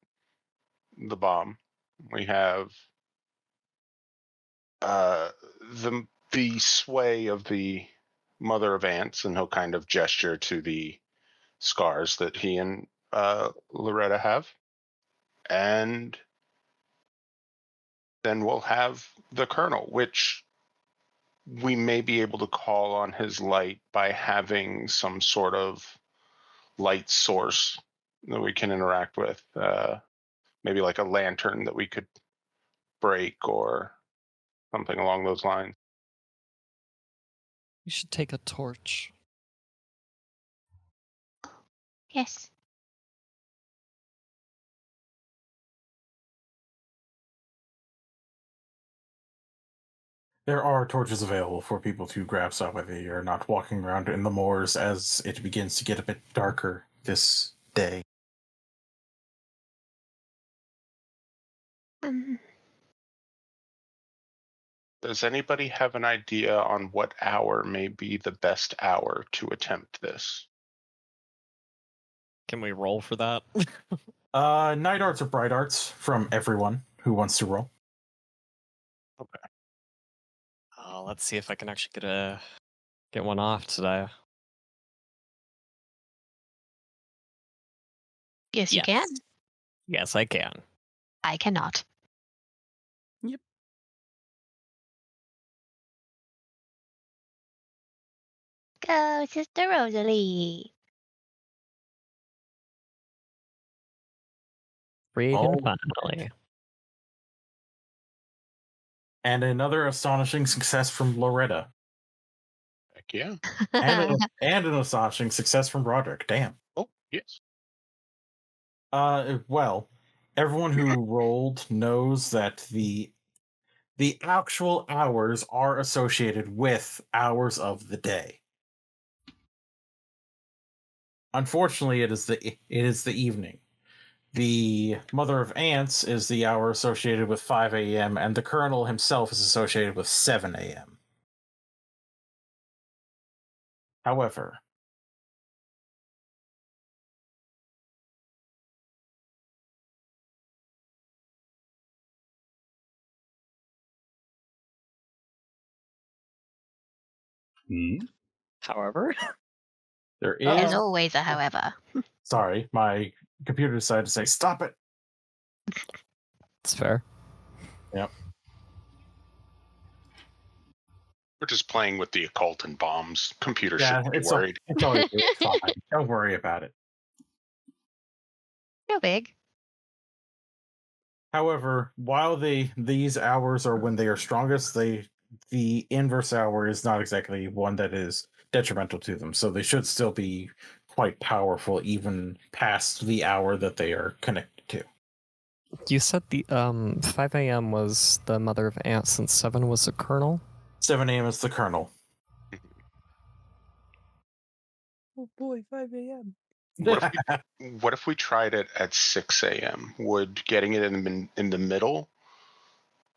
the bomb. We have the sway of the mother of ants, and he'll kind of gesture to the scars that he and Loretta have. And then we'll have the colonel, which we may be able to call on his light by having some sort of light source that we can interact with. Maybe like a lantern that we could break or something along those lines. You should take a torch. Yes. There are torches available for people to grab so that they are not walking around in the moors as it begins to get a bit darker this day. Does anybody have an idea on what hour may be the best hour to attempt this? Can we roll for that? Night arts or bright arts from everyone who wants to roll. Okay. Let's see if I can actually get one off today. Yes, you can. Yes, I can. I cannot. Yep. Go, Sister Rosalie. Freaking Oh. finally. And another astonishing success from Loretta. Heck yeah. And an astonishing success from Roderick. Damn. Oh, yes. Well, everyone who rolled knows that the actual hours are associated with hours of the day. Unfortunately, it is the evening. The Mother of Ants is the hour associated with 5 a.m., and the Colonel himself is associated with 7 a.m. However, However, there There's is... always a however. Sorry, my computer decided to say, stop it! it's fair. Yep. We're just playing with the occult and bombs. Computer Yeah, shouldn't be it's worried. it's fine. Don't worry about it. No big. However, while these hours are when they are strongest, the inverse hour is not exactly one that is detrimental to them. So they should still be quite powerful even past the hour that they are connected to. You said the 5 a.m. was the Mother of Ants and 7 was the Colonel? 7 a.m. is the Colonel. Oh boy, 5 a.m. What if we tried it at 6 a.m.? Would getting it in the middle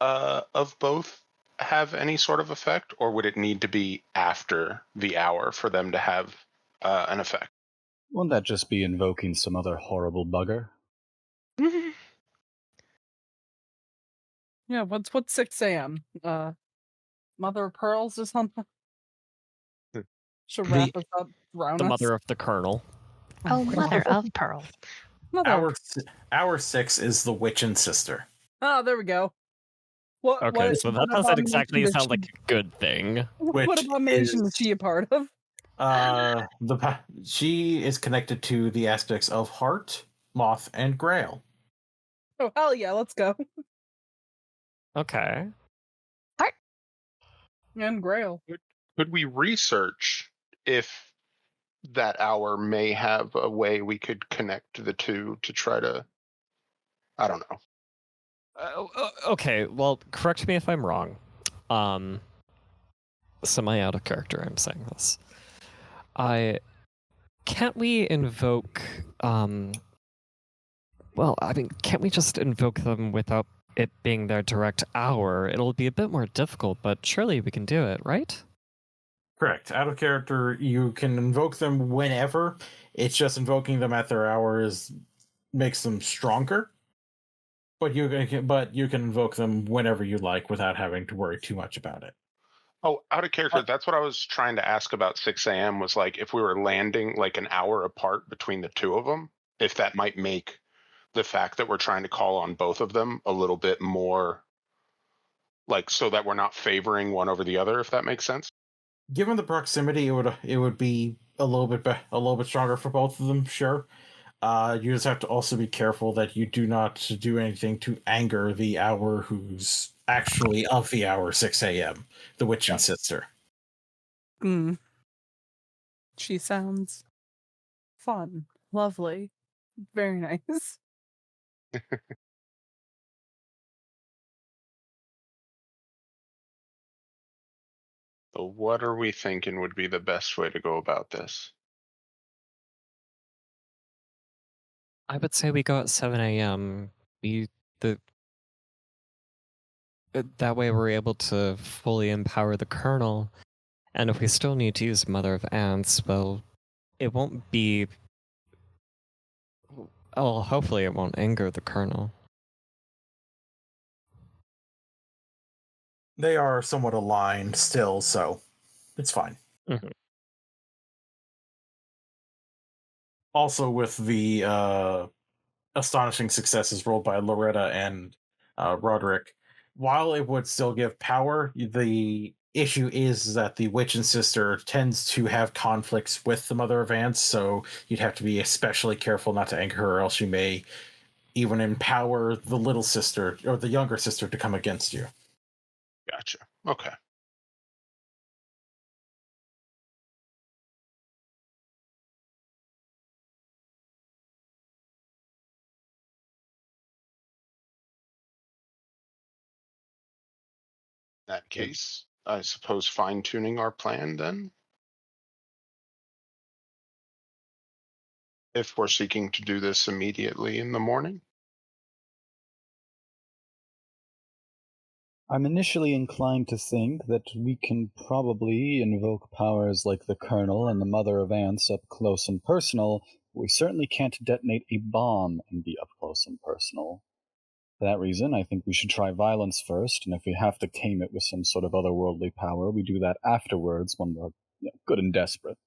of both have any sort of effect, or would it need to be after the hour for them to have an effect? Wouldn't that just be invoking some other horrible bugger? Yeah, what's 6 a.m.? Mother of Pearls or something? Should wrap us up around The us. Mother of the Colonel. Oh, Mother of Pearl. Mother. Hour 6 is the Witch and Sister. Oh, there we go. What? Okay, so that doesn't exactly sound like a good thing. What abomination is she a part of? She is connected to the aspects of Heart, Moth, and Grail. Oh, hell yeah, let's go. Okay. Heart. And Grail. Could we research if that hour may have a way we could connect the two to try to, I don't know. Okay, well, correct me if I'm wrong. Semi out of character, I'm saying this. Can't we invoke, well, I mean, can't we just invoke them without it being their direct hour? It'll be a bit more difficult, but surely we can do it, right? Correct. Out of character, you can invoke them whenever. It's just invoking them at their hours makes them stronger. But you can invoke them whenever you like without having to worry too much about it. Oh, out of character, that's what I was trying to ask about 6 a.m. was like if we were landing like an hour apart between the two of them, if that might make the fact that we're trying to call on both of them a little bit more like so that we're not favoring one over the other, if that makes sense. Given the proximity, it would be a little bit stronger for both of them, sure. You just have to also be careful that you do not do anything to anger the hour who's actually of the hour 6 a.m., the Witch and Sister. She sounds fun, lovely, very nice. So what are we thinking would be the best way to go about this? I would say we go at 7 a.m. The That way we're able to fully empower the Colonel. And if we still need to use Mother of Ants, well, it won't be... Oh, hopefully it won't anger the Colonel. They are somewhat aligned still, so it's fine. Mm-hmm. Also, with the astonishing successes rolled by Loretta and Roderick, while it would still give power, the issue is that the witch and sister tends to have conflicts with the Mother of Ants, so you'd have to be especially careful not to anger her, or else you may even empower the little sister or the younger sister to come against you. Gotcha. Okay. In that case, I suppose fine-tuning our plan then? If we're seeking to do this immediately in the morning? I'm initially inclined to think that we can probably invoke powers like the Colonel and the Mother of Ants up close and personal. We certainly can't detonate a bomb and be up close and personal. For that reason, I think we should try violence first, and if we have to tame it with some sort of otherworldly power, we do that afterwards when we're good and desperate.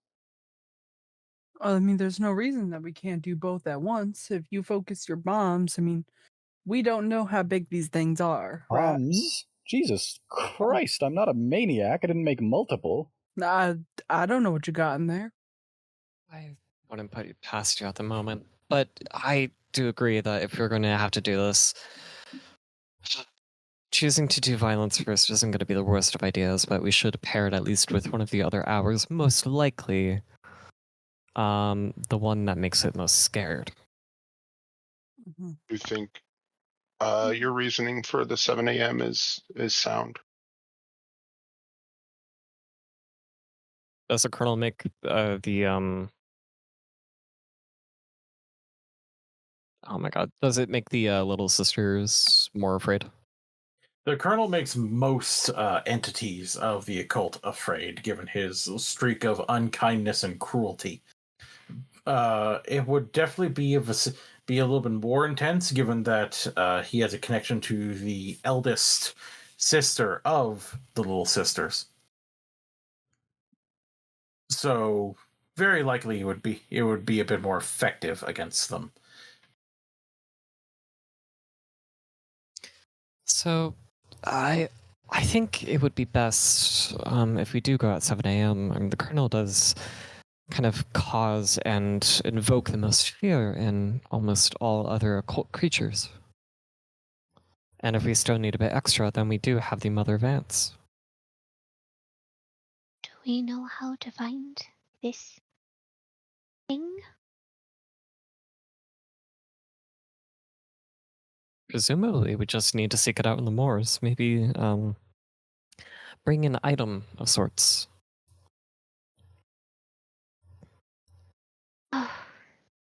I mean, there's no reason that we can't do both at once. If you focus your bombs, I mean, we don't know how big these things are, right? Bombs? Jesus Christ, I'm not a maniac. I didn't make multiple. I don't know what you got in there. I wouldn't put it past you at the moment, but I do agree that if you're going to have to do this, choosing to do violence first isn't going to be the worst of ideas, but we should pair it at least with one of the other hours, most likely the one that makes it most scared. Mhm. You think your reasoning for the 7 a.m. is sound? Does the Colonel make the oh my god, does it make the little sisters more afraid? The Colonel makes most entities of the occult afraid, given his streak of unkindness and cruelty. It would definitely be a little bit more intense, given that he has a connection to the eldest sister of the little sisters. So very likely it would be a bit more effective against them. So, I think it would be best if we do go at 7 a.m. I mean, the Colonel does kind of cause and invoke the most fear in almost all other occult creatures. And if we still need a bit extra, then we do have the Mother of Ants. Do we know how to find this thing? Presumably, we just need to seek it out in the moors. Maybe bring an item of sorts.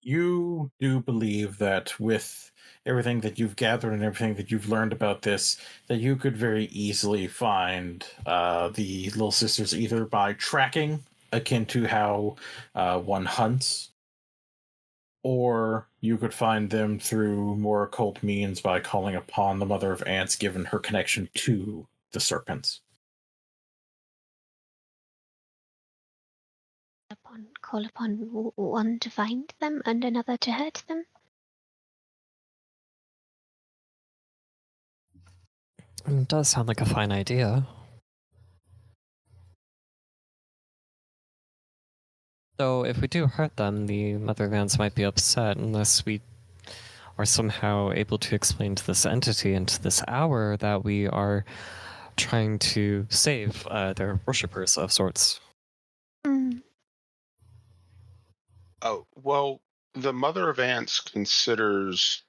You do believe that with everything that you've gathered and everything that you've learned about this, that you could very easily find the little sisters either by tracking, akin to how one hunts, or you could find them through more occult means by calling upon the Mother of Ants, given her connection to the serpents. Call upon one to find them and another to hurt them? It does sound like a fine idea. Though, if we do hurt them, the Mother of Ants might be upset unless we are somehow able to explain to this entity and to this hour that we are trying to save their worshippers of sorts. Mm. Oh, well, the Mother of Ants considers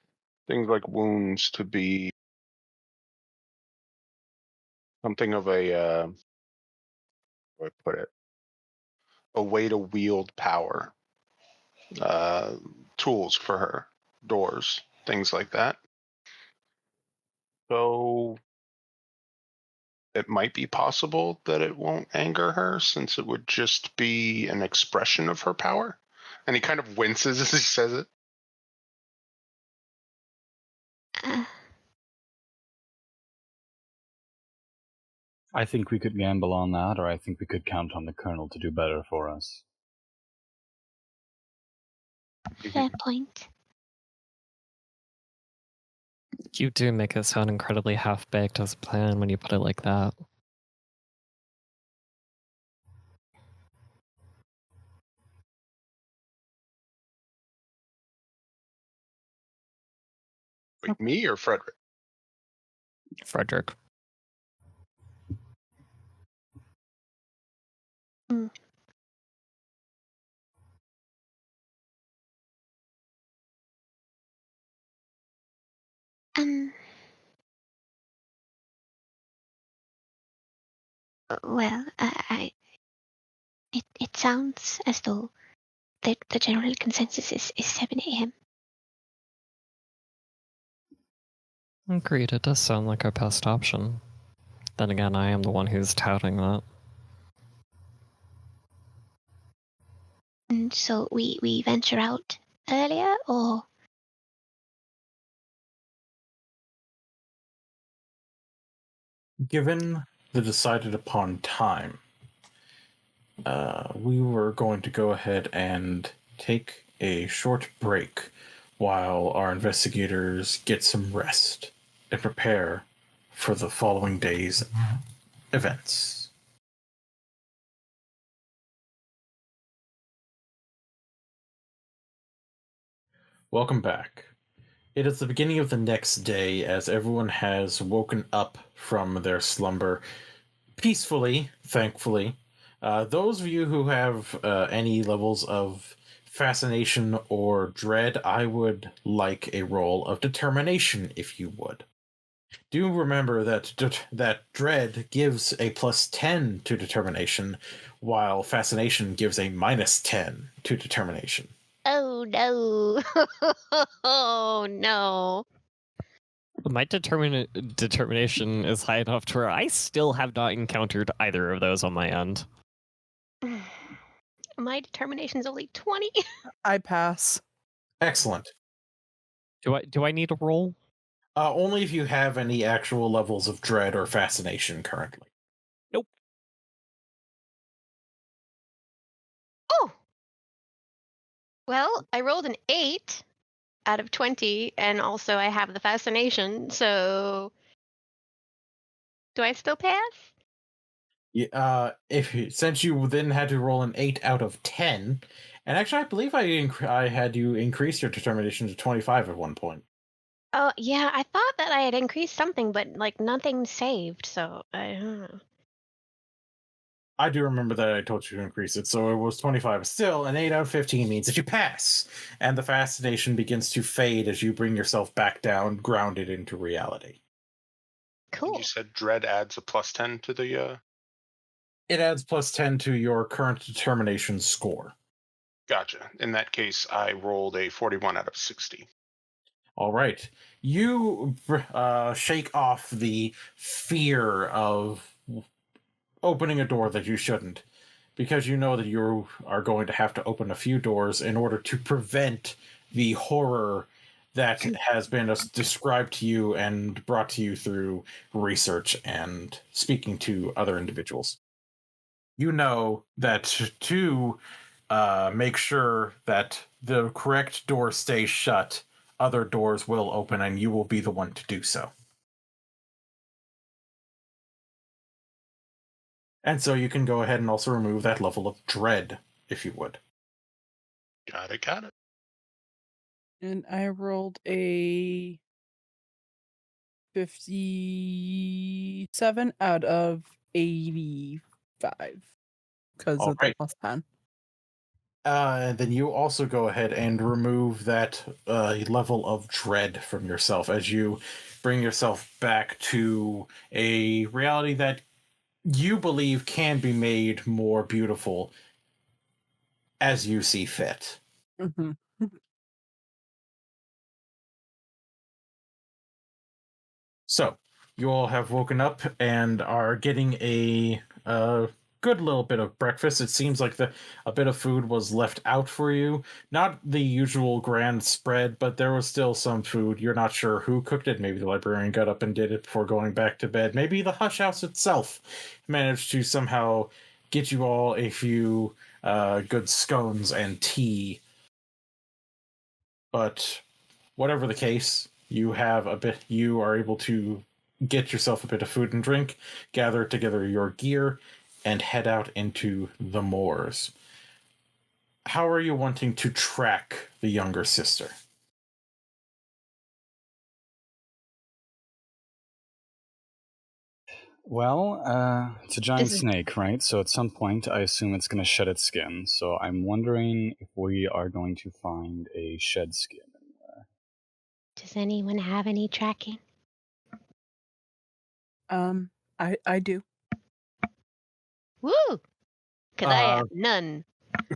things like wounds to be something of a, how do I put it, a way to wield power. Tools for her, doors, things like that. So it might be possible that it won't anger her, since it would just be an expression of her power. And he kind of winces as he says it. Uh, I think we could gamble on that, or I think we could count on the Colonel to do better for us. fair point. You do make it sound incredibly half-baked as a plan when you put it like that. Wait, me or Frederick? Frederick. Mm. Um. Well, it sounds as though the general consensus is 7 a.m. Agreed, it does sound like our best option. Then again, I am the one who's touting that. And so we venture out earlier, or Given the decided upon time, we were going to go ahead and take a short break while our investigators get some rest and prepare for the following day's events. Welcome back. It is the beginning of the next day as everyone has woken up from their slumber peacefully, thankfully. Those of you who have any levels of fascination or dread, I would like a roll of determination, if you would. Do remember that that dread gives a +10 to determination, while fascination gives a -10 to determination. oh no, oh no. My determination is high enough to where I still have not encountered either of those on my end. My determination's only 20. I pass. Excellent. Do I need a roll? Only if you have any actual levels of dread or fascination currently. Nope. Oh! Well, I rolled an 8 out of 20, and also I have the fascination, so do I still pass? Yeah, since you then had to roll an 8 out of 10, and actually I believe I had you increase your determination to 25 at one point. Oh, yeah, I thought that I had increased something, but like nothing saved, so I don't know. I do remember that I told you to increase it, so it was 25. Still, an 8 out of 15 means that you pass, and the fascination begins to fade as you bring yourself back down, grounded into reality. Cool. You said dread adds a +10 to the... It adds +10 to your current determination score. Gotcha. In that case, I rolled a 41 out of 60. All right. You shake off the fear of opening a door that you shouldn't, because you know that you are going to have to open a few doors in order to prevent the horror that has been described to you and brought to you through research and speaking to other individuals. You know that to make sure that the correct door stays shut, other doors will open and you will be the one to do so. And so you can go ahead and also remove that level of dread, if you would. Got it, got it. And I rolled a 57 out of 85 because All of right. the +10. And then you also go ahead and remove that level of dread from yourself as you bring yourself back to a reality that you believe can be made more beautiful as you see fit. Mm-hmm. So, you all have woken up and are getting a good little bit of breakfast. It seems like a bit of food was left out for you. Not the usual grand spread, but there was still some food. You're not sure who cooked it. Maybe the librarian got up and did it before going back to bed. Maybe the Hush House itself managed to somehow get you all a few good scones and tea. But whatever the case, you are able to get yourself a bit of food and drink, gather together your gear, and head out into the moors. How are you wanting to track the younger sister? Well, it's a giant snake, right? So at some point, I assume it's going to shed its skin. So I'm wondering if we are going to find a shed skin anywhere. Does anyone have any tracking? I do. Woo! Because I have none.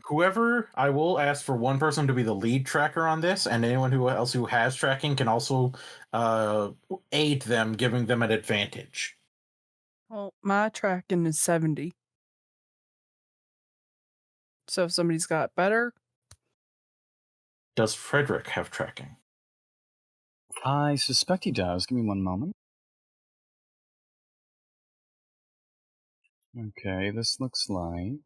Whoever, I will ask for one person to be the lead tracker on this, and anyone else who has tracking can also aid them, giving them an advantage. Well, my tracking is 70. So if somebody's got better. Does Frederick have tracking? I suspect he does. Give me one moment. Okay, this looks like...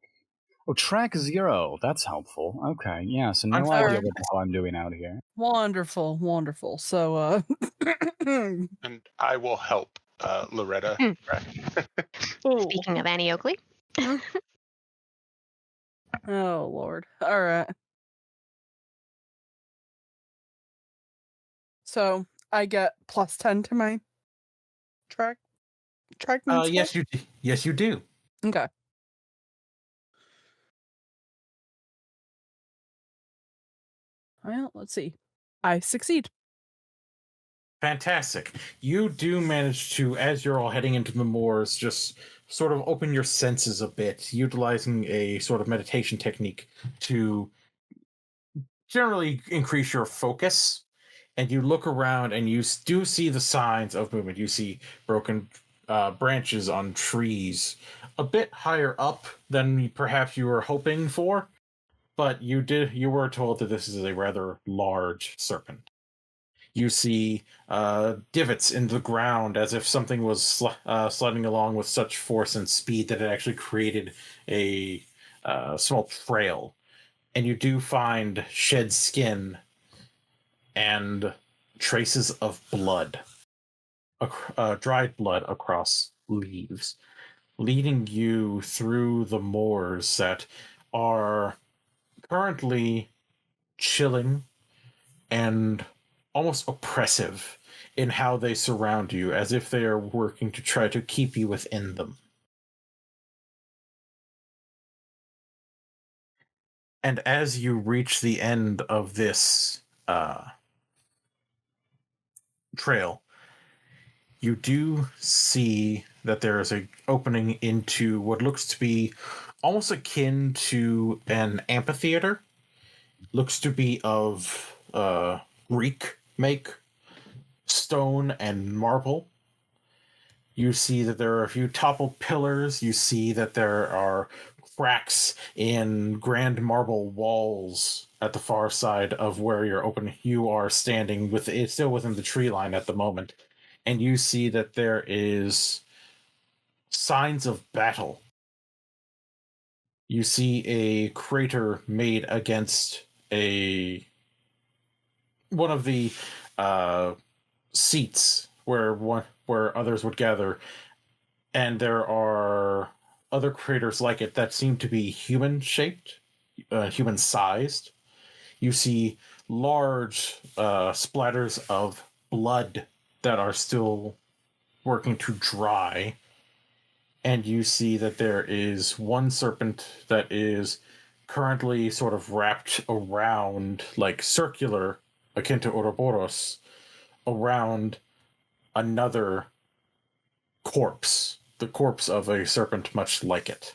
Oh, track 0. That's helpful. Okay, yeah, so no idea what the hell I'm doing out here. Wonderful, wonderful. So, And I will help Loretta. Speaking of Annie Oakley. Oh, Lord. All right. So, I get plus 10 to my track. Yes, you do. Okay. Well, let's see. I succeed. Fantastic. You do manage to, as you're all heading into the moors, just sort of open your senses a bit, utilizing a sort of meditation technique to generally increase your focus. And you look around and you do see the signs of movement. You see broken branches on trees a bit higher up than perhaps you were hoping for, but you were told that this is a rather large serpent. You see divots in the ground as if something was sliding along with such force and speed that it actually created a small trail. And you do find shed skin and traces of blood, dried blood across leaves, leading you through the moors that are currently chilling and almost oppressive in how they surround you, as if they are working to try to keep you within them. And as you reach the end of this trail, you do see that there is an opening into what looks to be almost akin to an amphitheater. Looks to be of Greek make, stone and marble. You see that there are a few toppled pillars. You see that there are cracks in grand marble walls at the far side of where you are standing. It's still within the tree line at the moment. And you see that there is signs of battle. You see a crater made against one of the seats where others would gather, and there are other craters like it that seem to be human-shaped, human-sized. You see large splatters of blood that are still working to dry, and you see that there is one serpent that is currently sort of wrapped around, like circular, akin to Ouroboros, around another corpse, the corpse of a serpent much like it.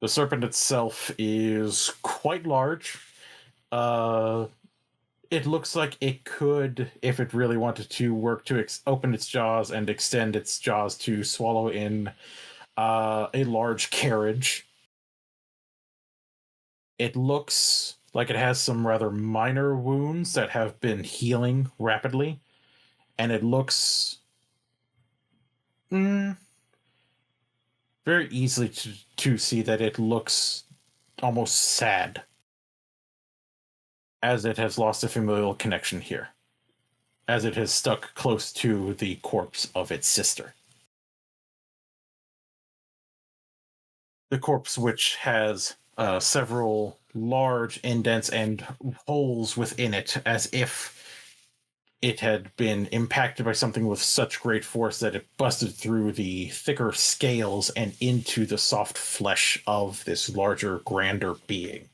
The serpent itself is quite large. It looks like it could, if it really wanted to, work to open its jaws and extend its jaws to swallow in a large carriage. It looks like it has some rather minor wounds that have been healing rapidly, and it looks very easily to see that it looks almost sad, as it has lost a familial connection here, as it has stuck close to the corpse of its sister. The corpse, which has several large indents and holes within it, as if it had been impacted by something with such great force that it busted through the thicker scales and into the soft flesh of this larger, grander being.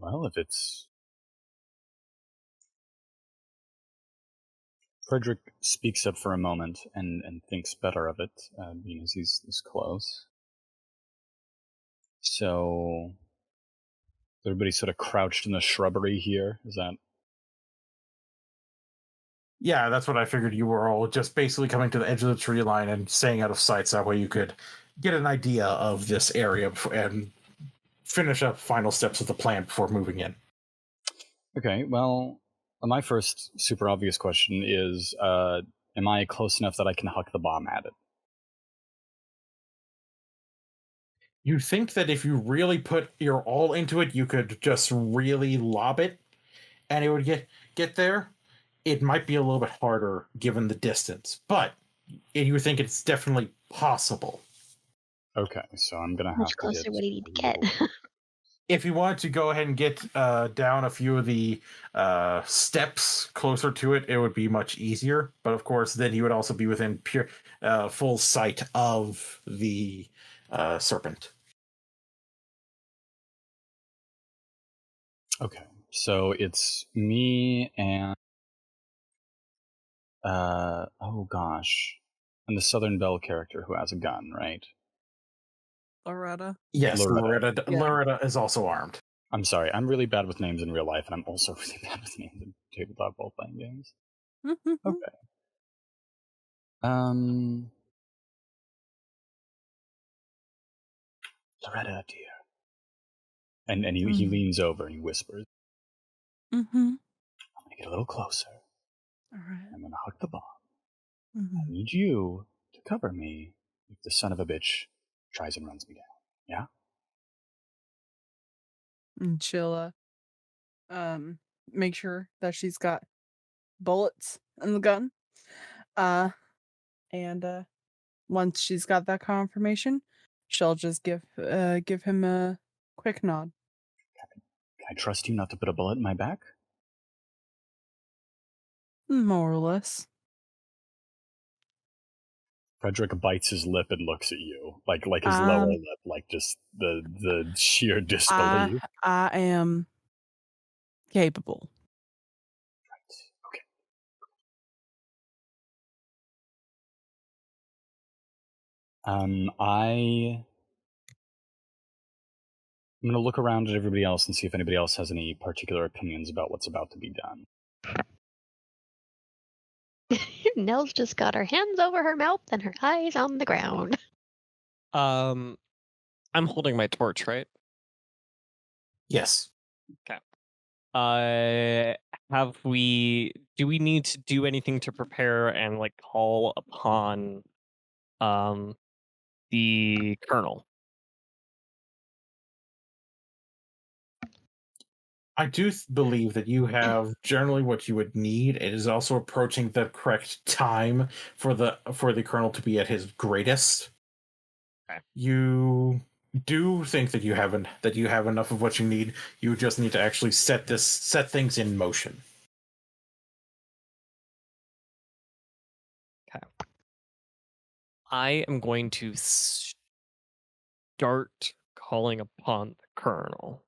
Well, if it's... Frederick speaks up for a moment and thinks better of it, being as he's close. So, everybody sort of crouched in the shrubbery here? Is that... Yeah, that's what I figured. You were all just basically coming to the edge of the tree line and staying out of sight, so that way you could get an idea of this area and finish up final steps of the plan before moving in. Okay, well, my first super obvious question is, am I close enough that I can huck the bomb at it? You think that if you really put your all into it, you could just really lob it, and it would get there. It might be a little bit harder given the distance, but you think it's definitely possible. Okay, so I'm gonna have Much to closer get would he need to get? If you wanted to go ahead and get down a few of the steps closer to it, it would be much easier. But of course, then you would also be within pure full sight of the serpent. Okay, so it's me and oh gosh, and the Southern Belle character who has a gun, right? Loretta. Yes, Loretta. Loretta is also armed. I'm sorry, I'm really bad with names in real life, and I'm also really bad with names in tabletop role-playing games. Okay. Loretta, dear. And he leans over and he whispers. I'm gonna get a little closer. All right. I'm gonna huck the bomb. I need you to cover me if the son of a bitch tries and runs me down. Yeah? And she'll make sure that she's got bullets in the gun. And once she's got that confirmation, she'll just give him a quick nod. Can I trust you not to put a bullet in my back? More or less. Frederick bites his lip and looks at you, like his lower lip, like just the sheer disbelief. I am capable. Right. Okay. I'm going to look around at everybody else and see if anybody else has any particular opinions about what's about to be done. Nell's just got her hands over her mouth and her eyes on the ground. I'm holding my torch, right? Yes. Okay. Do we need to do anything to prepare and like call upon the colonel? I do believe that you have generally what you would need. It is also approaching the correct time for the colonel to be at his greatest. Okay. You do think that you have enough of what you need. You just need to actually set things in motion. Okay. I am going to start calling upon the colonel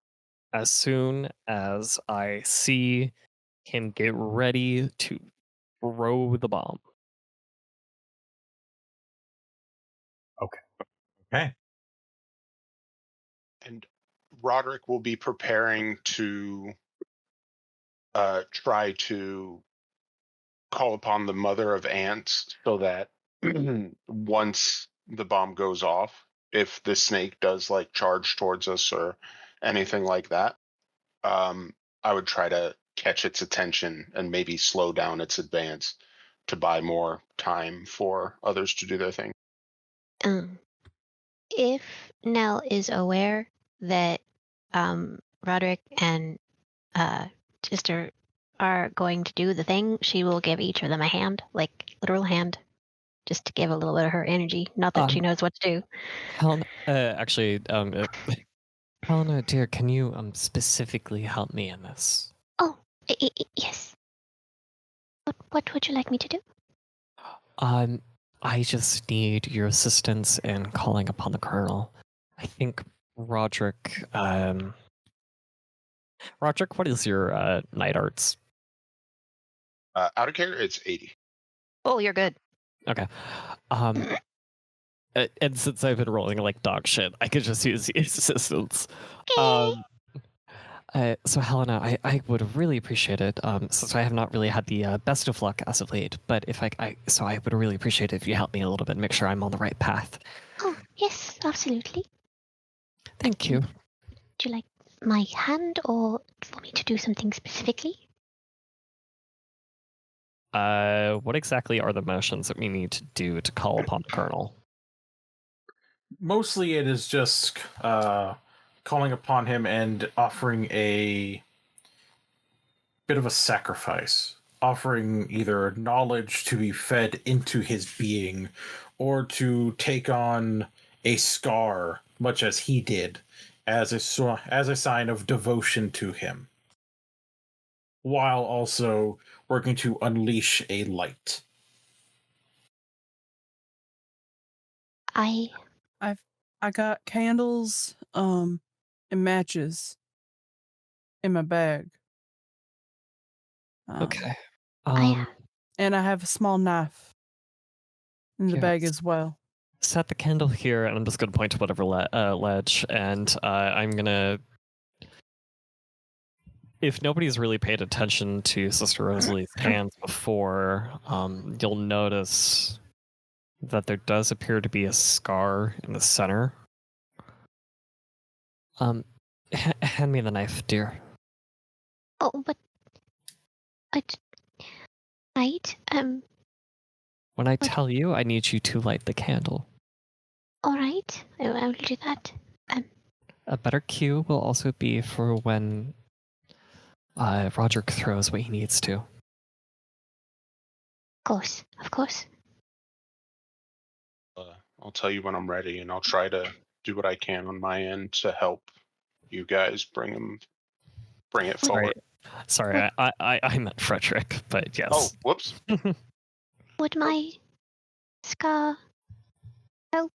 as soon as I see him get ready to throw the bomb. Okay. And Roderick will be preparing to try to call upon the mother of ants so that once the bomb goes off, if the snake does like charge towards us or anything like that, I would try to catch its attention and maybe slow down its advance to buy more time for others to do their thing. If Nell is aware that Roderick and Sister are going to do the thing, she will give each of them a hand, like literal hand, just to give a little bit of her energy. Not that she knows what to do. Helena, Helena, dear, can you specifically help me in this? Oh, yes. What would you like me to do? I just need your assistance in calling upon the Colonel. I think Roderick. Roderick, what is your night arts? Out of care, it's 80. Oh, you're good. Okay. And since I've been rolling like dog shit, I could just use his assistance. So Helena, I would really appreciate it. Since I have not really had the best of luck as of late, but if I would really appreciate it if you help me a little bit, make sure I'm on the right path. Oh, yes, absolutely. Thank you. Would you like my hand or for me to do something specifically? What exactly are the motions that we need to do to call upon the Colonel? Mostly it is just calling upon him and offering a bit of a sacrifice, offering either knowledge to be fed into his being or to take on a scar, much as he did, as a sign of devotion to him, while also working to unleash a light. I got candles and matches in my bag. Okay. And I have a small knife in the bag as well. Set the candle here, and I'm just going to point to whatever ledge, and I'm going to... If nobody's really paid attention to Sister Rosalie's hands before, you'll notice that there does appear to be a scar in the center. Hand me the knife, dear. Oh, but... Right, When I tell you, I need you to light the candle. Alright, I will do that. A better cue will also be for when Roderick throws what he needs to. Of course. I'll tell you when I'm ready, and I'll try to do what I can on my end to help you guys bring it forward. Sorry, I meant Frederick, but yes. Oh, whoops. Would my scar help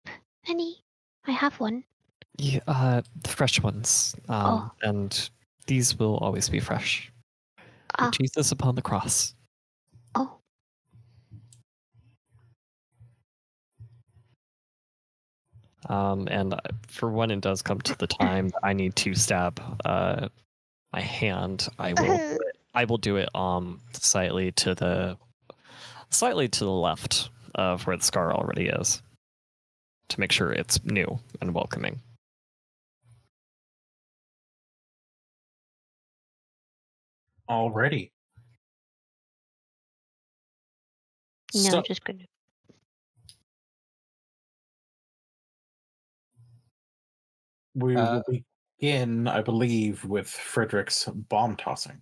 any? I have one. Yeah, the fresh ones. And these will always be fresh. Jesus upon the cross. Oh. And for when it does come to the time I need to stab my hand, I will do it slightly to the left of where the scar already is, to make sure it's new and welcoming. Already. No, just gonna. We will begin, I believe, with Frederick's bomb tossing.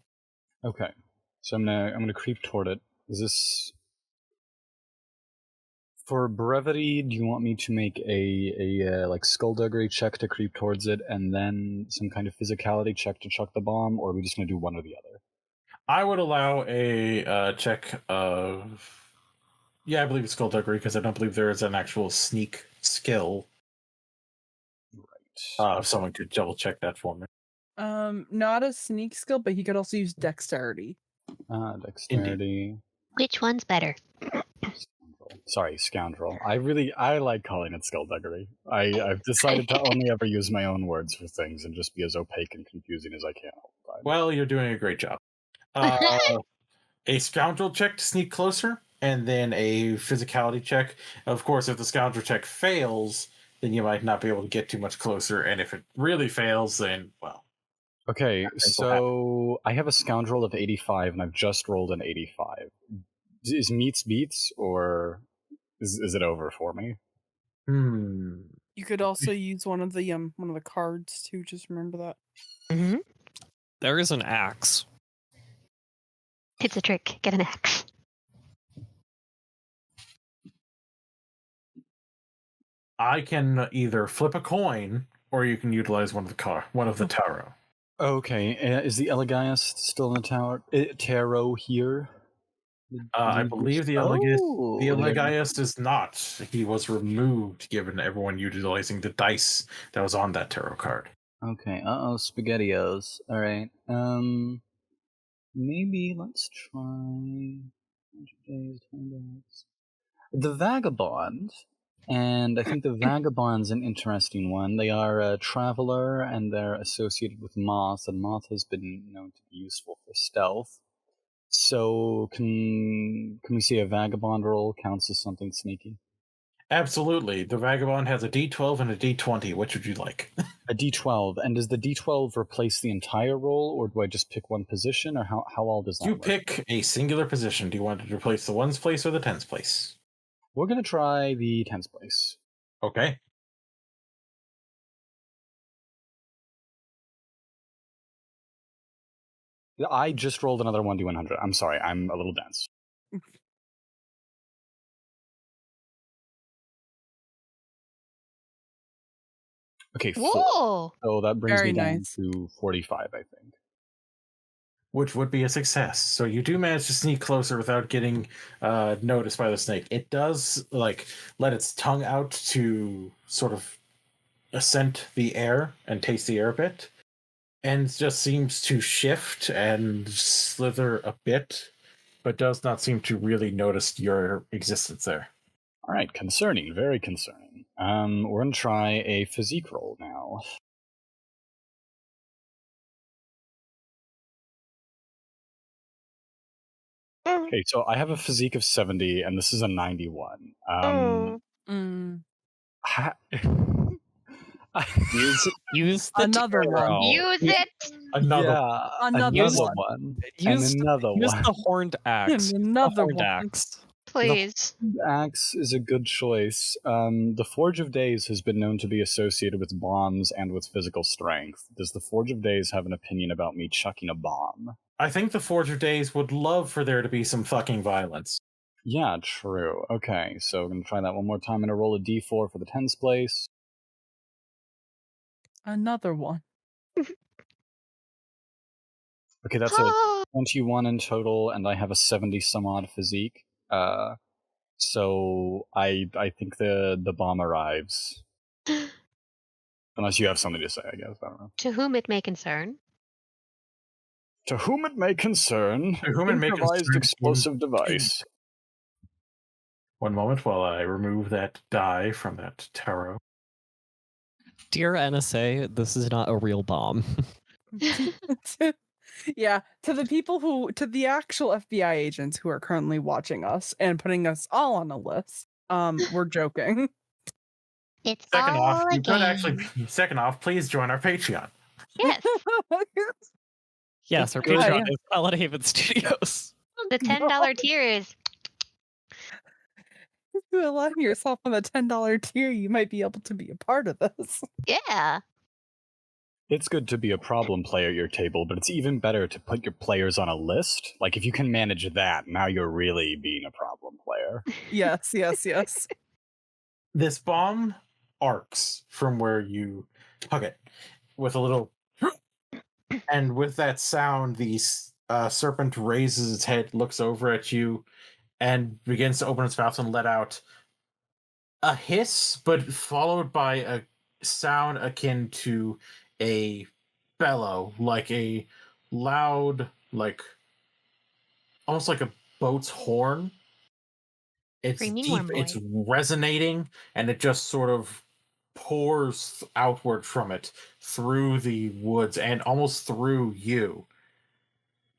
Okay, so I'm gonna creep toward it. Is this for brevity? Do you want me to make a like skullduggery check to creep towards it, and then some kind of physicality check to chuck the bomb, or are we just gonna do one or the other? I would allow a check of. Yeah, I believe it's skullduggery because I don't believe there is an actual sneak skill. Right. If someone could double check that for me. Not a sneak skill, but he could also use dexterity. Dexterity. Which one's better? Sorry, scoundrel. I like calling it skullduggery. I've decided to only ever use my own words for things and just be as opaque and confusing as I can all the time. Well, you're doing a great job. A scoundrel check to sneak closer, and then a physicality check. Of course, if the scoundrel check fails, then you might not be able to get too much closer, and if it really fails, then, well... Okay, so I have a scoundrel of 85, and I've just rolled an 85. Is meets beats, or is it over for me? You could also use one of the cards too. Just remember that. Mm-hmm. There is an axe. It's a trick. Get an axe. I can either flip a coin, or you can utilize one of the tarot. Okay, is the Elegiast still in the tarot here? I believe the Elegiast is not. He was removed, given everyone utilizing the dice that was on that tarot card. Okay, SpaghettiOs. Alright, maybe let's try 100 days, 10 days. The Vagabond, and I think the Vagabond's an interesting one. They are a traveler, and they're associated with Moth, and Moth has been known to be useful for stealth. So, can we say a Vagabond roll counts as something sneaky? Absolutely. The Vagabond has a D12 and a D20. Which would you like? A D12. And does the D12 replace the entire roll, or do I just pick one position, or how all does that You work? pick a singular position. Do you want to replace the ones place or the tens place? We're going to try the tens place. Okay. I just rolled another 1d100. I'm sorry, I'm a little dense. Okay, 4. Whoa! So that brings Very me down nice. to 45, I think. Which would be a success. So you do manage to sneak closer without getting noticed by the snake. It does let its tongue out to sort of scent the air and taste the air a bit, and just seems to shift and slither a bit, but does not seem to really notice your existence there. All right, concerning, very concerning. We're going to try a physique roll now. Okay, so I have a physique of 70, and this is a 91. Use the Another one. tarot. Use it! Another one. one. Use, and another use one. the horned axe. Another the horned one. axe. Please. The axe is a good choice. The Forge of Days has been known to be associated with bombs and with physical strength. Does the Forge of Days have an opinion about me chucking a bomb? I think the Forge of Days would love for there to be some fucking violence. Yeah, true. Okay, so I'm going to try that one more time. I'm going to roll a d4 for the tens place. Another one. Okay, that's a 21 in total, and I have a 70-some-odd physique. So I think the bomb arrives. Unless you have something to say, I guess. I don't know. To whom it may concern. To whom it may concern, To whom it may improvised concern. explosive device. One moment while I remove that die from that tarot. Dear NSA, this is not a real bomb. Yeah, to the actual FBI agents who are currently watching us and putting us all on a list, we're joking. It's Second all off, a you could game. actually. Second off, please join our Patreon. Yes. Yes, our Good. Patreon is Hallowed Haven Studios. The $10 tier is... If you align yourself on the $10 tier, you might be able to be a part of this. Yeah. It's good to be a problem player at your table, but it's even better to put your players on a list. Like, if you can manage that, now you're really being a problem player. Yes. This bomb arcs from where you hug it with a little... And with that sound, the serpent raises its head, looks over at you, and begins to open its mouth and let out a hiss, but followed by a sound akin to a bellow, like a loud, almost like a boat's horn. It's Bring me deep, more, it's boy. resonating, and it just sort of pours outward from it through the woods and almost through you.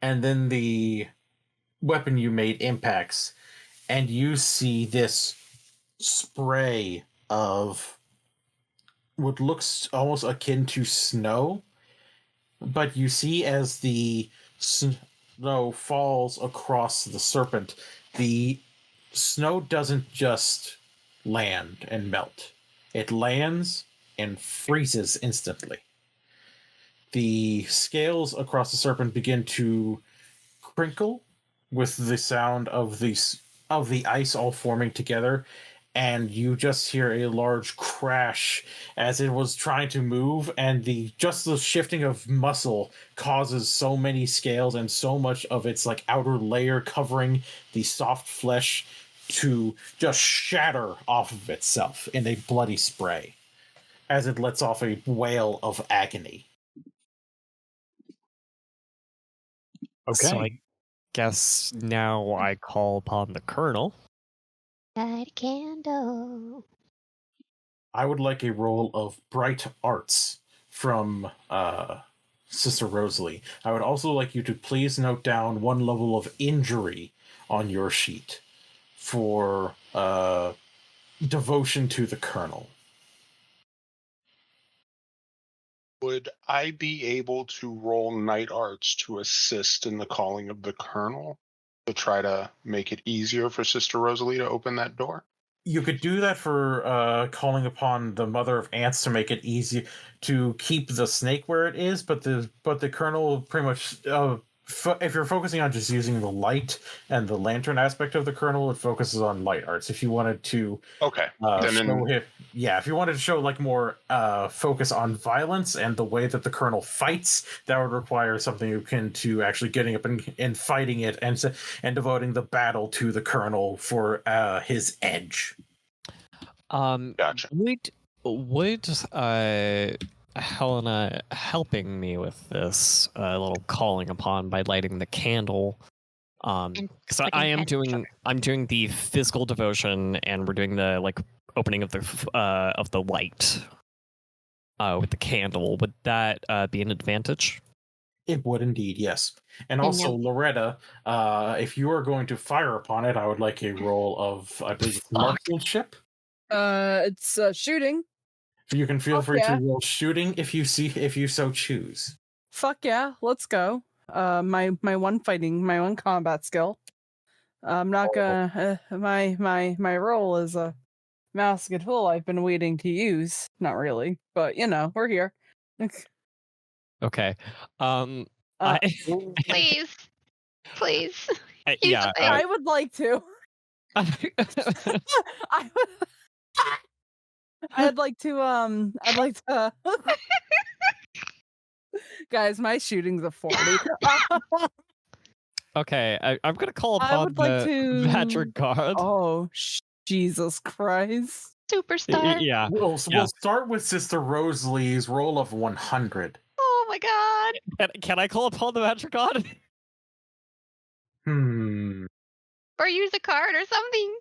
And then the weapon you made impacts, and you see this spray of what looks almost akin to snow, but you see as the snow falls across the serpent, the snow doesn't just land and melt. It lands and freezes instantly. The scales across the serpent begin to crinkle with the sound of the ice all forming together, and you just hear a large crash as it was trying to move, and the shifting of muscle causes so many scales and so much of its like outer layer covering the soft flesh to just shatter off of itself in a bloody spray as it lets off a wail of agony. Okay. So I guess now I call upon the Colonel. Light a candle. I would like a roll of bright arts from Sister Rosalie. I would also like you to please note down one level of injury on your sheet for devotion to the Colonel. Would I be able to roll night arts to assist in the calling of the Colonel to try to make it easier for Sister Rosalie to open that door? You could do that for calling upon the Mother of Ants to make it easy to keep the snake where it is, but the Colonel pretty much if you're focusing on just using the light and the lantern aspect of the Colonel, it focuses on light arts. If you wanted to, Okay. if you wanted to show like more focus on violence and the way that the Colonel fights, that would require something akin to actually getting up and fighting it and devoting the battle to the Colonel for his edge. Gotcha. Would Helena helping me with this little calling upon by lighting the candle? Because I'm doing the physical devotion, and we're doing the like opening of the light with the candle. Would that be an advantage? It would indeed, yes. And also, Loretta, if you are going to fire upon it, I would like a roll of, I believe, marksmanship. It's shooting. You can feel free to roll shooting if you so choose. Fuck yeah, let's go. My one combat skill. I'm not gonna. My role is a masked tool I've been waiting to use. Not really, but we're here. Okay. Please. Yeah. I would like to. I'd like to. Guys, my shooting's a 40. Okay, I'm gonna call upon the magic guard. Oh, Jesus Christ! Superstar. Yeah. We'll start with Sister Rosalie's roll of 100. Oh my god. Can I call upon the magic guard? Or use a card or something.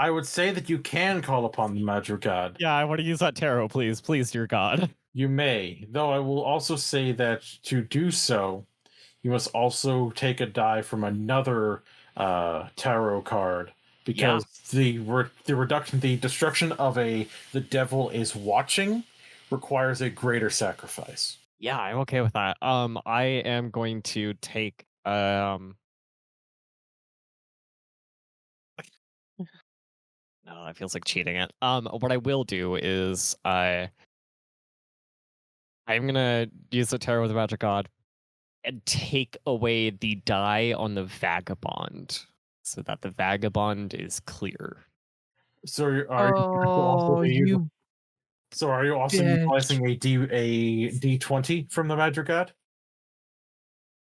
I would say that you can call upon the magic god. Yeah, I want to use that tarot, please, dear God. You may, though I will also say that to do so, you must also take a die from another tarot card, because the destruction of the devil is watching requires a greater sacrifice. Yeah, I'm okay with that. I am going to take No, that feels like cheating it. What I will do is I'm gonna use the tarot with the magic god and take away the die on the vagabond, so that the vagabond is clear. So are you also utilizing a D20 from the magic god?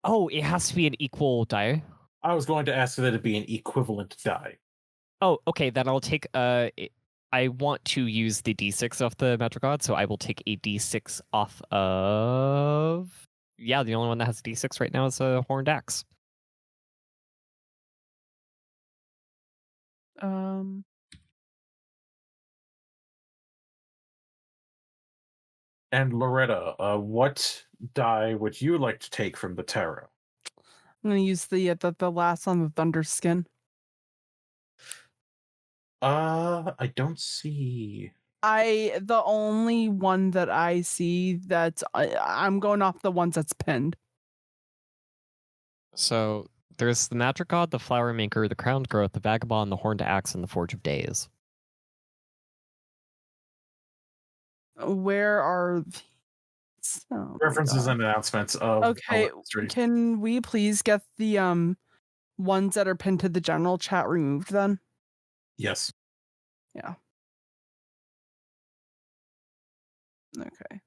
Oh, it has to be an equal die. I was going to ask that it be an equivalent die. Oh, okay. Then I'll take I want to use the D6 of the magic god, so I will take a D6 off of. Yeah, the only one that has a D6 right now is a horned axe. And Loretta, what die would you like to take from the tarot? I'm gonna use the last on the thunder skin. I don't see. The only one that I see that's I'm going off the ones that's pinned. So there's the magic god, the flower maker, the crowned growth, the vagabond, the horned axe, and the forge of days. Where are these? Oh my References God. and announcements of Okay, Histories. can we please get the ones that are pinned to the general chat removed then? Yes. Yeah. Okay.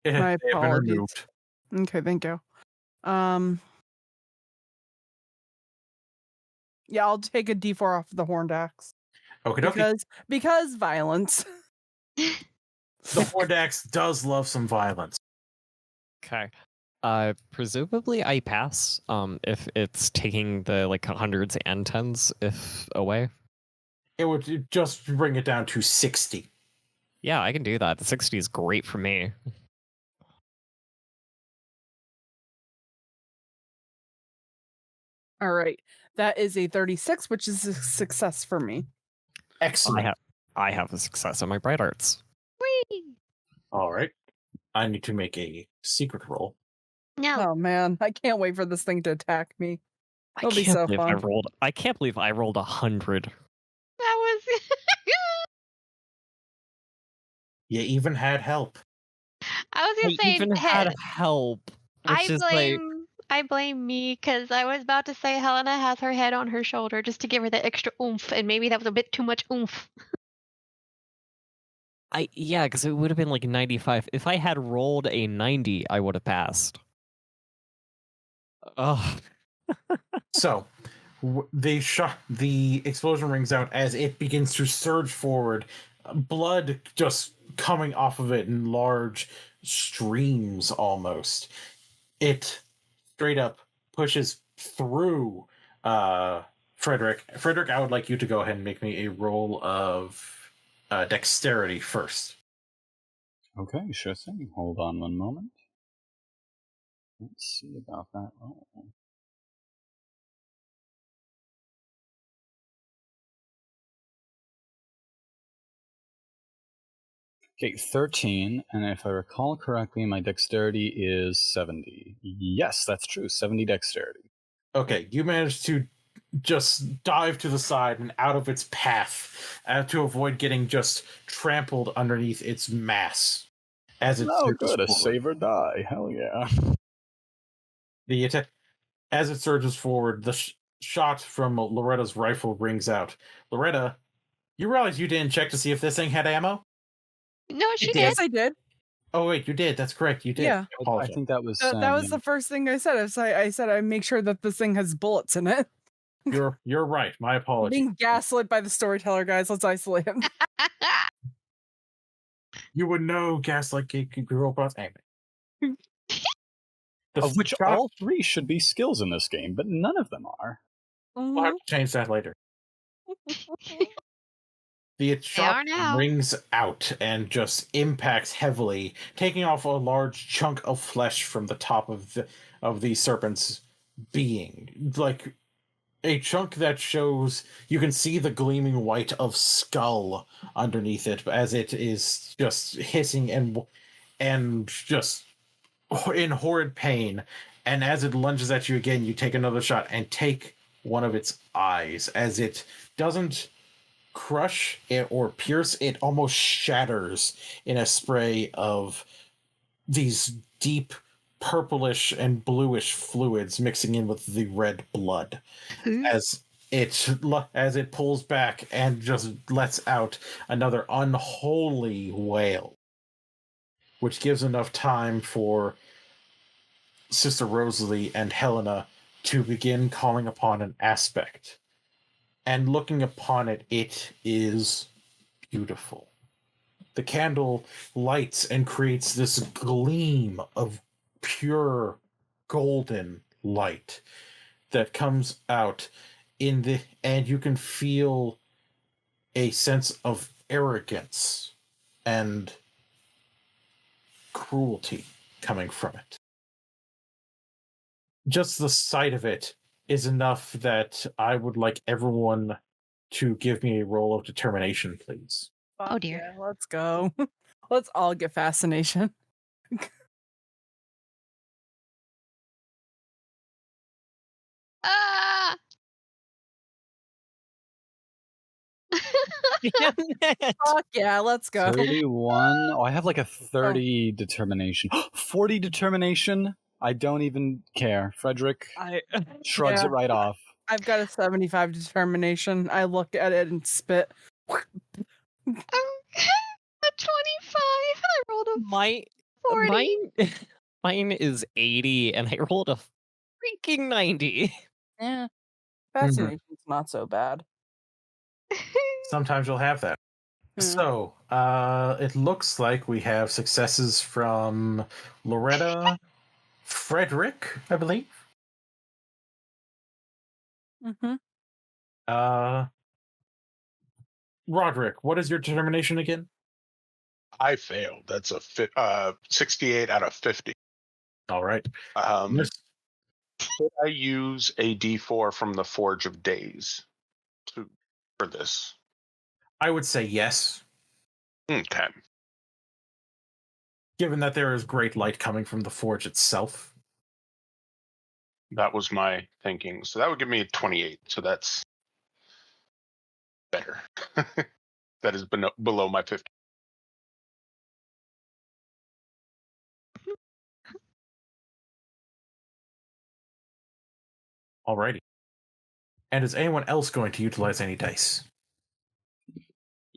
They My have been apologies. removed. Okay, thank you. Yeah, I'll take a D4 off of the horned axe. Okay. Because violence. The Horned Axe does love some violence. Okay. Presumably I pass. If it's taking the like hundreds and tens if away. It would just bring it down to 60. Yeah, I can do that. The 60 is great for me. All right. That is a 36, which is a success for me. Excellent. I have a success on my bright arts. Whee! All right. I need to make a secret roll. No. Oh man, I can't wait for this thing to attack me. It'll be so fun. I can't believe I rolled 100. That was. You even had help. I was gonna I say. even had help. I blame me because I was about to say Helena has her head on her shoulder just to give her the extra oomph, and maybe that was a bit too much oomph. Yeah, because it would have been like 95. If I had rolled a 90, I would have passed. Ugh. So, the explosion rings out as it begins to surge forward. Blood just coming off of it in large streams almost. It straight up pushes through Frederick. Frederick, I would like you to go ahead and make me a roll of dexterity first. Okay, sure thing. Hold on one moment. Let's see about that roll. Okay, 13, and if I recall correctly, my dexterity is 70. Yes, that's true, 70 dexterity. Okay, you managed to just dive to the side and out of its path to avoid getting just trampled underneath its mass. As it Oh, surges good, a forward. save or die. Hell yeah. The attack, as it surges forward, the shot from Loretta's rifle rings out. Loretta, you realize you didn't check to see if this thing had ammo? No, she did. Yes, I did. Oh wait, you did. That's correct. You did. Yeah. I apologize. I think that was That was the first thing I said. I said I make sure that this thing has bullets in it. You're right. My apologies. Being gaslit by the storyteller, guys. Let's isolate him. You would know gaslight robots. Anyway. of which all three should be skills in this game, but none of them are. We'll have to change that later. The shot rings out and just impacts heavily, taking off a large chunk of flesh from the top of the serpent's being. Like a chunk that shows you can see the gleaming white of skull underneath it as it is just hissing and just in horrid pain. And as it lunges at you again, you take another shot and take one of its eyes. As it doesn't crush it or pierce, it almost shatters in a spray of these deep purplish and bluish fluids mixing in with the red blood as it pulls back and just lets out another unholy wail, which gives enough time for Sister Rosalie and Helena to begin calling upon an aspect. And looking upon it, it is beautiful. The candle lights and creates this gleam of pure golden light that comes out and you can feel a sense of arrogance and cruelty coming from it. Just the sight of it is enough that I would like everyone to give me a roll of determination, please. Oh, dear. Yeah, let's go. Let's all get fascination. Ah! Damn it. Fuck yeah, let's go. 31. Oh, I have like a 30 determination. 40 determination? I don't even care. Frederick I shrugs Yeah. it right off. I've got a 75 determination. I look at it and spit. I'm a 25. I rolled a my 40. mine is 80 and I rolled a freaking 90. Yeah. Fascination's not so bad. Sometimes you'll have that. Yeah. So, it looks like we have successes from Loretta, Frederick, I believe. Mm-hmm. Roderick, what is your determination again? I failed. That's a 68 out of 50. All right. Could I use a D4 from the Forge of Days for this? I would say yes, Okay. given that there is great light coming from the forge itself. That was my thinking. So that would give me a 28. So that's better. That is below my 50. Alrighty. And is anyone else going to utilize any dice?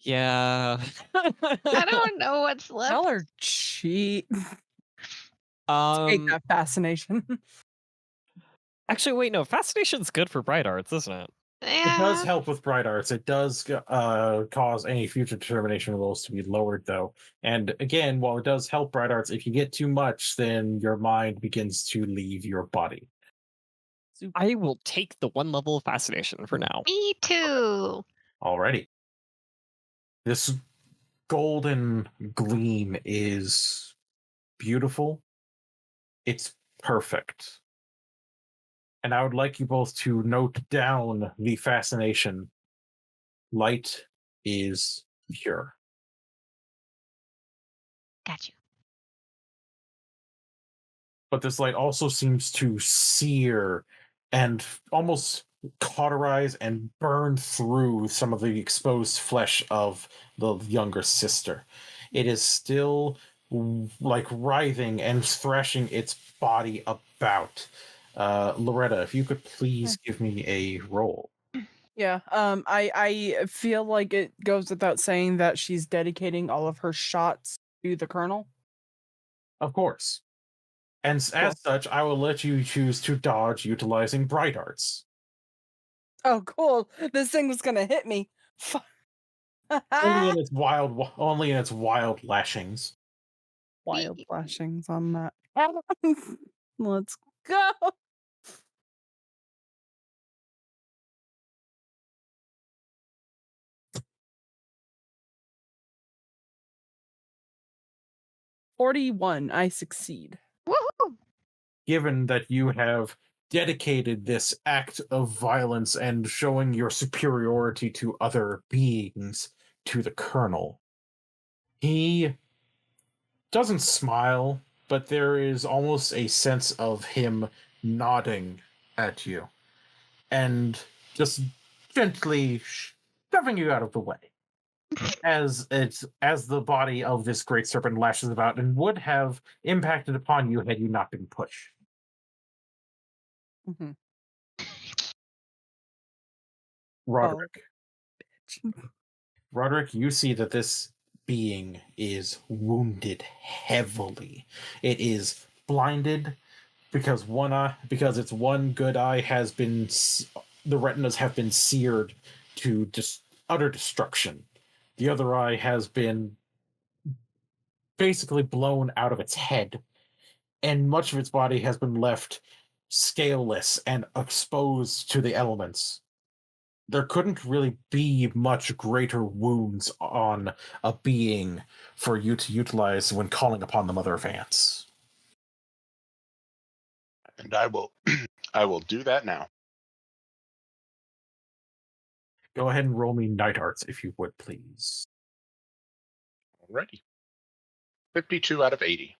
Yeah. I don't know what's left. Y'all are cheat. Take um that fascination. actually wait, no, fascination's good for bright arts, isn't it? It does Yeah. help with bright arts. It does cause any future determination rolls to be lowered, though. And again, while it does help bright arts, if you get too much, then your mind begins to leave your body. I will take the one level of fascination for now. Me too. Alrighty. This golden gleam is beautiful. It's perfect. And I would like you both to note down the fascination. Light is pure. Got you. But this light also seems to sear and almost cauterize and burn through some of the exposed flesh of the younger sister. It is still like writhing and thrashing its body about. Loretta, if you could please give me a roll. Yeah. I feel like it goes without saying that she's dedicating all of her shots to the Colonel. Of course. And as such, I will let you choose to dodge utilizing bright arts. Oh, cool. This thing was gonna hit me. Only in its wild lashings. Wild flashings on that. Let's go. "41. I succeed." Woohoo! Given that you have dedicated this act of violence and showing your superiority to other beings to the Colonel, he doesn't smile, but there is almost a sense of him nodding at you and just gently shoving you out of the way as the body of this great serpent lashes about and would have impacted upon you had you not been pushed. Mhm. Roderick. Oh. Roderick, you see that this being is wounded heavily. It is blinded because its one good eye has been, the retinas have been seared to just utter destruction. The other eye has been basically blown out of its head, and much of its body has been left scaleless and exposed to the elements. there couldn't really be much greater wounds on a being for you to utilize when calling upon the Mother of Ants. And I will I will do that now. Go ahead and roll me Night Arts, if you would, please. Alrighty. 52 out of 80.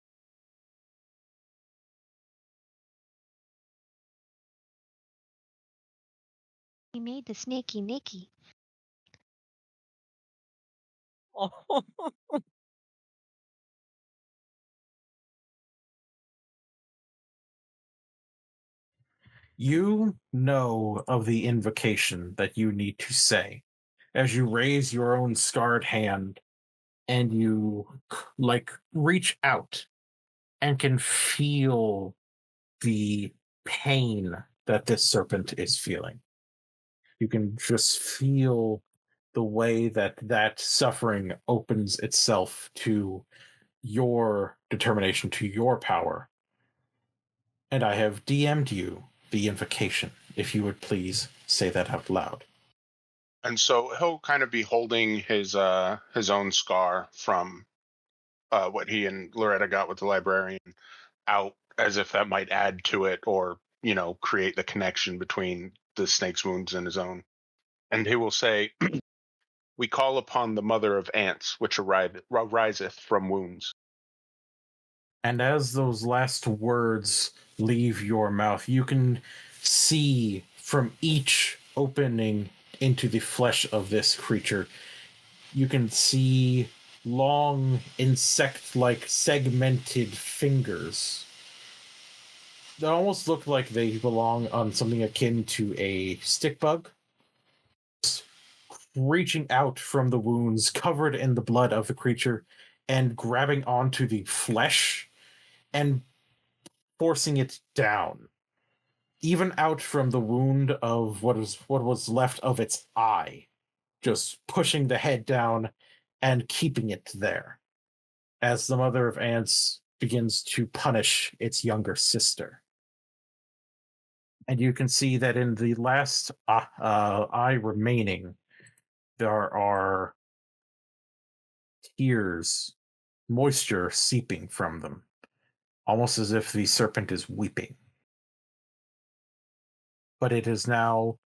He made the snaky Nicky. You know of the invocation that you need to say as you raise your own scarred hand and you reach out and can feel the pain that this serpent is feeling. You can just feel the way that suffering opens itself to your determination, to your power. And I have DM'd you the invocation, if you would please say that out loud. And so he'll kind of be holding his own scar from what he and Loretta got with the librarian out, as if that might add to it, or create the connection between the snake's wounds and his own. And he will say, "We call upon the mother of ants, which ariseth from wounds." And as those last words leave your mouth, you can see from each opening into the flesh of this creature, you can see long insect-like segmented fingers that almost look like they belong on something akin to a stick bug, reaching out from the wounds covered in the blood of the creature and grabbing onto the flesh and forcing it down, even out from the wound of what was left of its eye, just pushing the head down and keeping it there as the mother of ants begins to punish its younger sister. And you can see that in the last eye remaining, there are tears, moisture seeping from them, almost as if the serpent is weeping. But it is now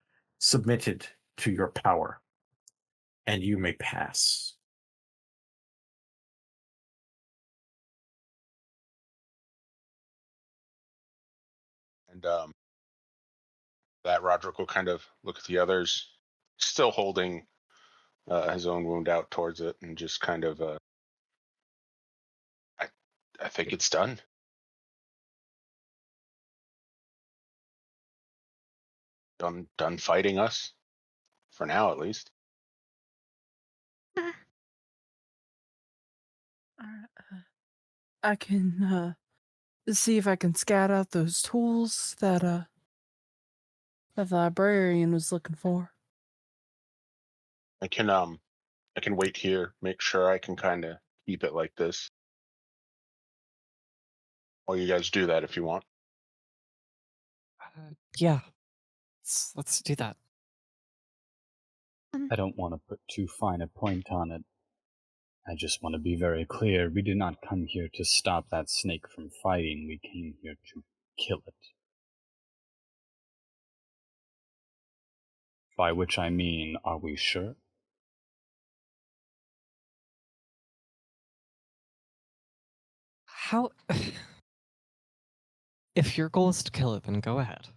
submitted to your power, and you may pass. And that Roderick will kind of look at the others, still holding his own wound out towards it, and just kind of, I think it's done. Done fighting us, for now at least. I can see if I can scout out those tools that the librarian was looking for. I can wait here, make sure I can kind of keep it like this. Or you guys do that if you want. Yeah, let's do that. I don't want to put too fine a point on it. I just want to be very clear. We did not come here to stop that snake from fighting. We came here to kill it. By which I mean, are we sure? How... If your goal is to kill it, then go ahead.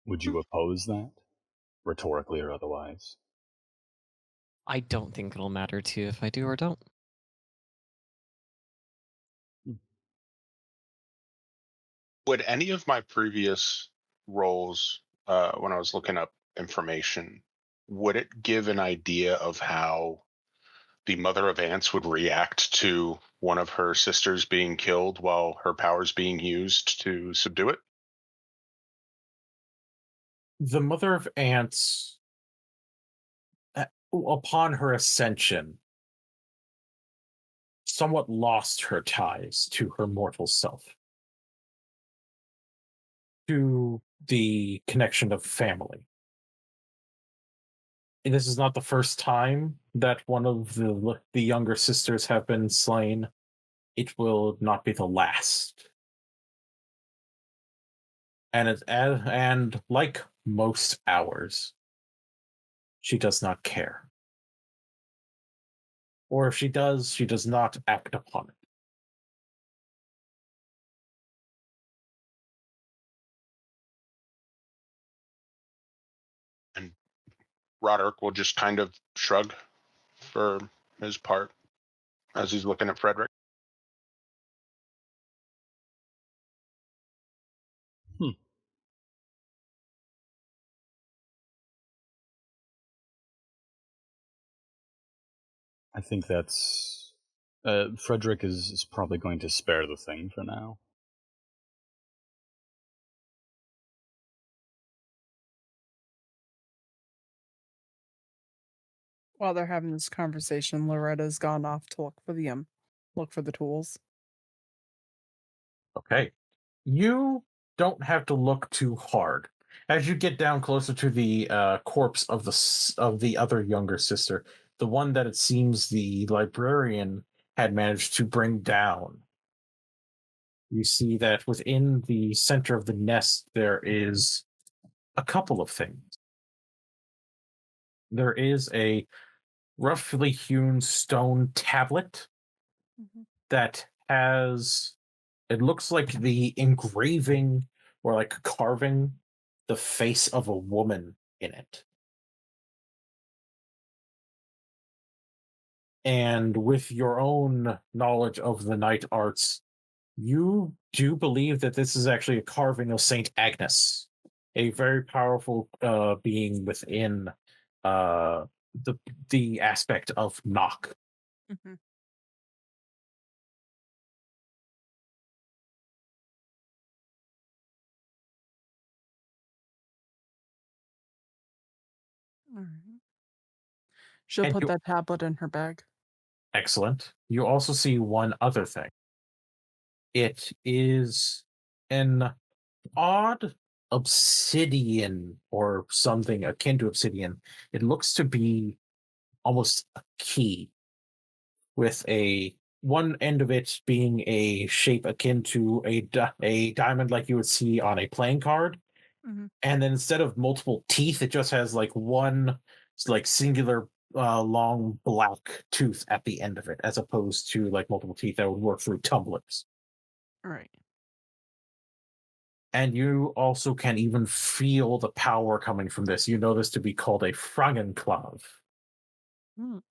Would you oppose that? Rhetorically or otherwise? I don't think it'll matter to you if I do or don't. Would any of my previous roles, when I was looking up information, would it give an idea of how the mother of ants would react to one of her sisters being killed while her powers being used to subdue it? The mother of ants, upon her ascension, somewhat lost her ties to her mortal self. To the connection of family. And this is not the first time that one of the younger sisters have been slain. It will not be the last. And like most hours, she does not care. Or if she does not act upon it. And Roderick will just kind of shrug for his part as he's looking at Frederick. I think that's... Frederick is probably going to spare the thing for now. While they're having this conversation, Loretta's gone off to look for the tools. Okay. You don't have to look too hard. As you get down closer to the corpse of the other younger sister, the one that it seems the librarian had managed to bring down, you see that within the center of the nest there is a couple of things. There is a roughly hewn stone tablet that has, it looks like the engraving or like carving the face of a woman in it. And with your own knowledge of the night arts, you do believe that this is actually a carving of Saint Agnes, a very powerful being within the aspect of knock. Mm-hmm. All right. She'll And put you- that tablet in her bag. Excellent. You also see one other thing. It is an odd obsidian or something akin to obsidian. It looks to be almost a key, with one end of it being a shape akin to a diamond like you would see on a playing card. Mm-hmm. And then instead of multiple teeth, it just has like one like singular long black tooth at the end of it, as opposed to like multiple teeth that would work through tumblers. All right. And you also can even feel the power coming from this. You know this to be called a Frangenclave. Mm.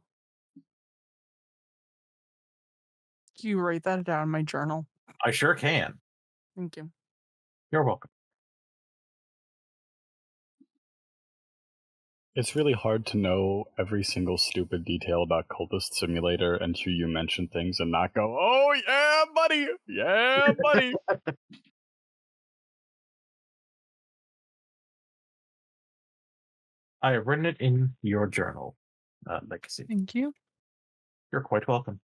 Can you write that down in my journal? I sure can. Thank you. You're welcome. It's really hard to know every single stupid detail about Cultist Simulator and hear you mention things and not go, oh yeah, buddy! Yeah, buddy! I have written it in your journal, Legacy. Thank you. You're quite welcome.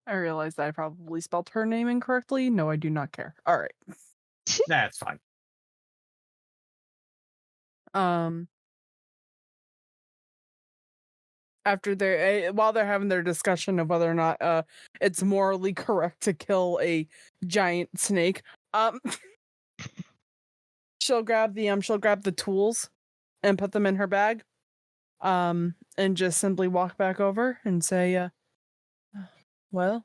I realized I probably spelled her name incorrectly. No, I do not care. All right. That's fine. After while they're having their discussion of whether or not it's morally correct to kill a giant snake, she'll grab the tools and put them in her bag, and just simply walk back over and say, well,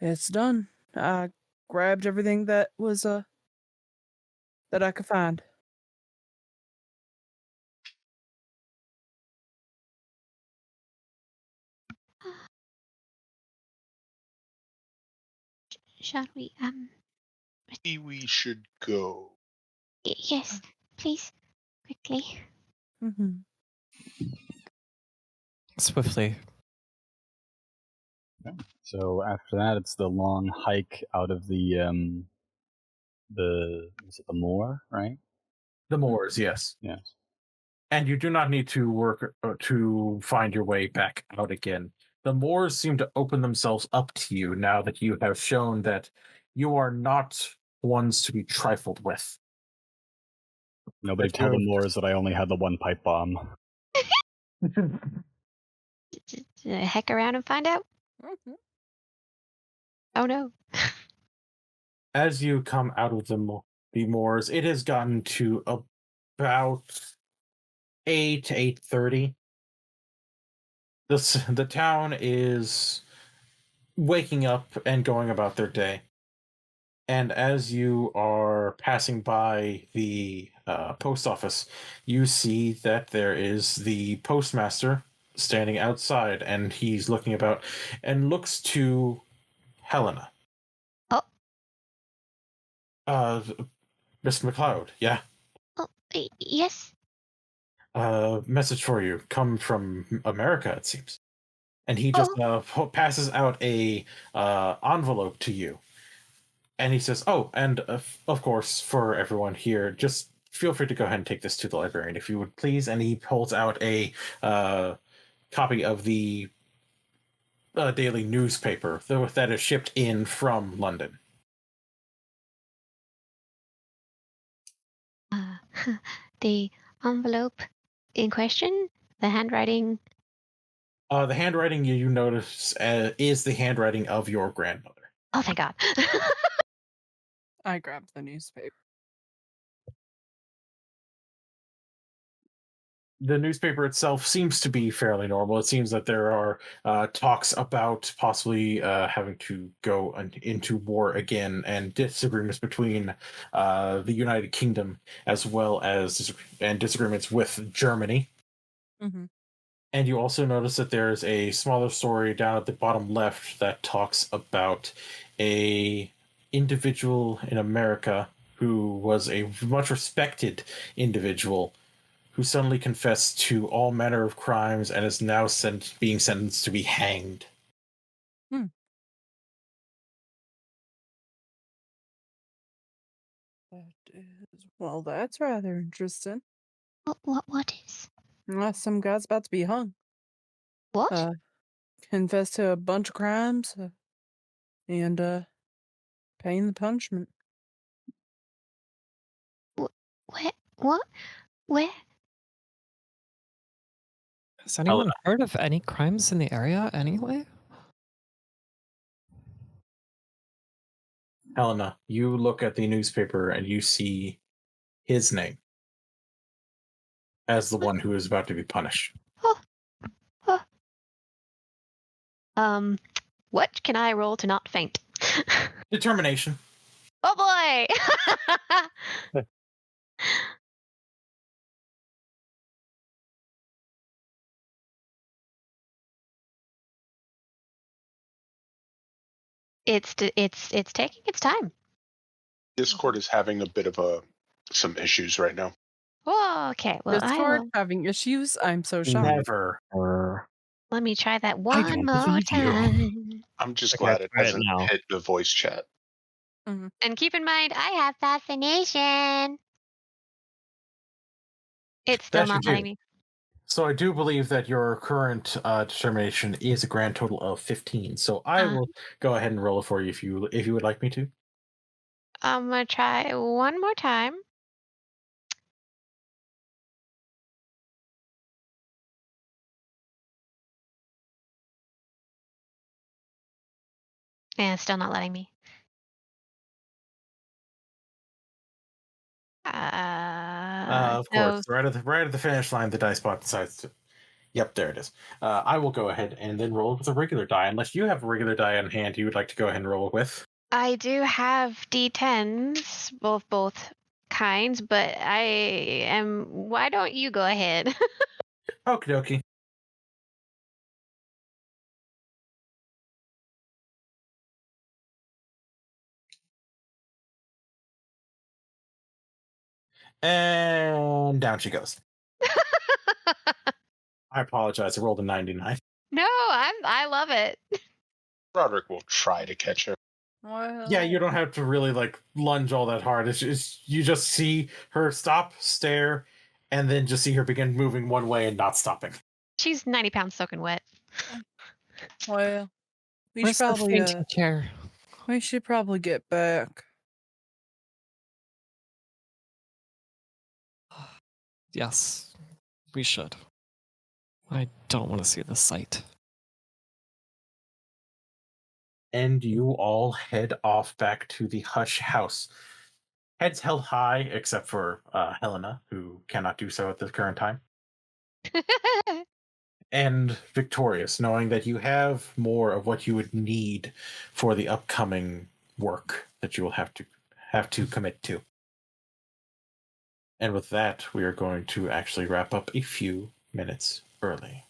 it's done. I grabbed everything that was that I could find. Shall we, Maybe we should go. yes, please, quickly. Mm-hmm. Swiftly. So after that, it's the long hike out of the is it the moor, right? The moors, yes. Yes. And you do not need to work to find your way back out again. the Moors seem to open themselves up to you now that you have shown that you are not ones to be trifled with. Nobody tell the Moors that I only had the one pipe bomb. Heck around and find out. Mhm. Oh no. As you come out of the Moors, it has gotten to about 8, 8:30. The town is waking up and going about their day. And as you are passing by the post office, you see that there is the postmaster standing outside, and he's looking about and looks to Helena. Oh. Miss McLeod, yeah. Oh, yes. Message for you. Come from America, it seems. And he just passes out a envelope to you. And he says, oh, and of course, for everyone here, just feel free to go ahead and take this to the librarian, if you would please. And he pulls out a copy of the daily newspaper that is shipped in from London. The envelope in question, the handwriting. The handwriting you notice is the handwriting of your grandmother. Oh, thank God. I grabbed the newspaper. The newspaper itself seems to be fairly normal. It seems that there are talks about possibly having to go into war again, and disagreements between the United Kingdom as well as disagreements with Germany. Mm-hmm. And you also notice that there's a smaller story down at the bottom left that talks about a individual in America who was a much respected individual who suddenly confessed to all manner of crimes and is now being sentenced to be hanged. That is, well, that's rather interesting. What is? Some guy's about to be hung. What? Confessed to a bunch of crimes and paying the punishment. Where? What? Where? Has anyone heard of any crimes in the area anyway? Helena, you look at the newspaper and you see his name as the one who is about to be punished. What can I roll to not faint? Determination. Oh boy! It's taking its time. Discord is having a bit of some issues right now. Oh, okay. Well, Discord having issues. I'm so shocked. Never. Let me try that one more time. I'm just glad it hasn't hit the voice chat. Mm-hmm. And keep in mind, I have fascination. It's still not letting me. So I do believe that your current determination is a grand total of 15. So I will go ahead and roll it for you if you would like me to. I'm gonna try one more time. And it's still not letting me. Of course, right at the finish line, the dice bot decides to. Yep, there it is. I will go ahead and then roll with a regular die, unless you have a regular die on hand you would like to go ahead and roll with. I do have D10s, both kinds, but I am. Why don't you go ahead? Okie dokie. And down she goes. I apologize. I rolled a 99. No, I love it. Roderick will try to catch her. Well, Yeah, you don't have to really lunge all that hard. It's just, you just see her stop, stare, and then just see her begin moving one way and not stopping. She's 90 pounds soaking wet. Well, Where's the fainting chair? we should probably get back. Yes, we should. I don't want to see the sight. And you all head off back to the Hush house. Heads held high, except for Helena, who cannot do so at the current time. And victorious, knowing that you have more of what you would need for the upcoming work that you will have to commit to. And with that, we are going to actually wrap up a few minutes early.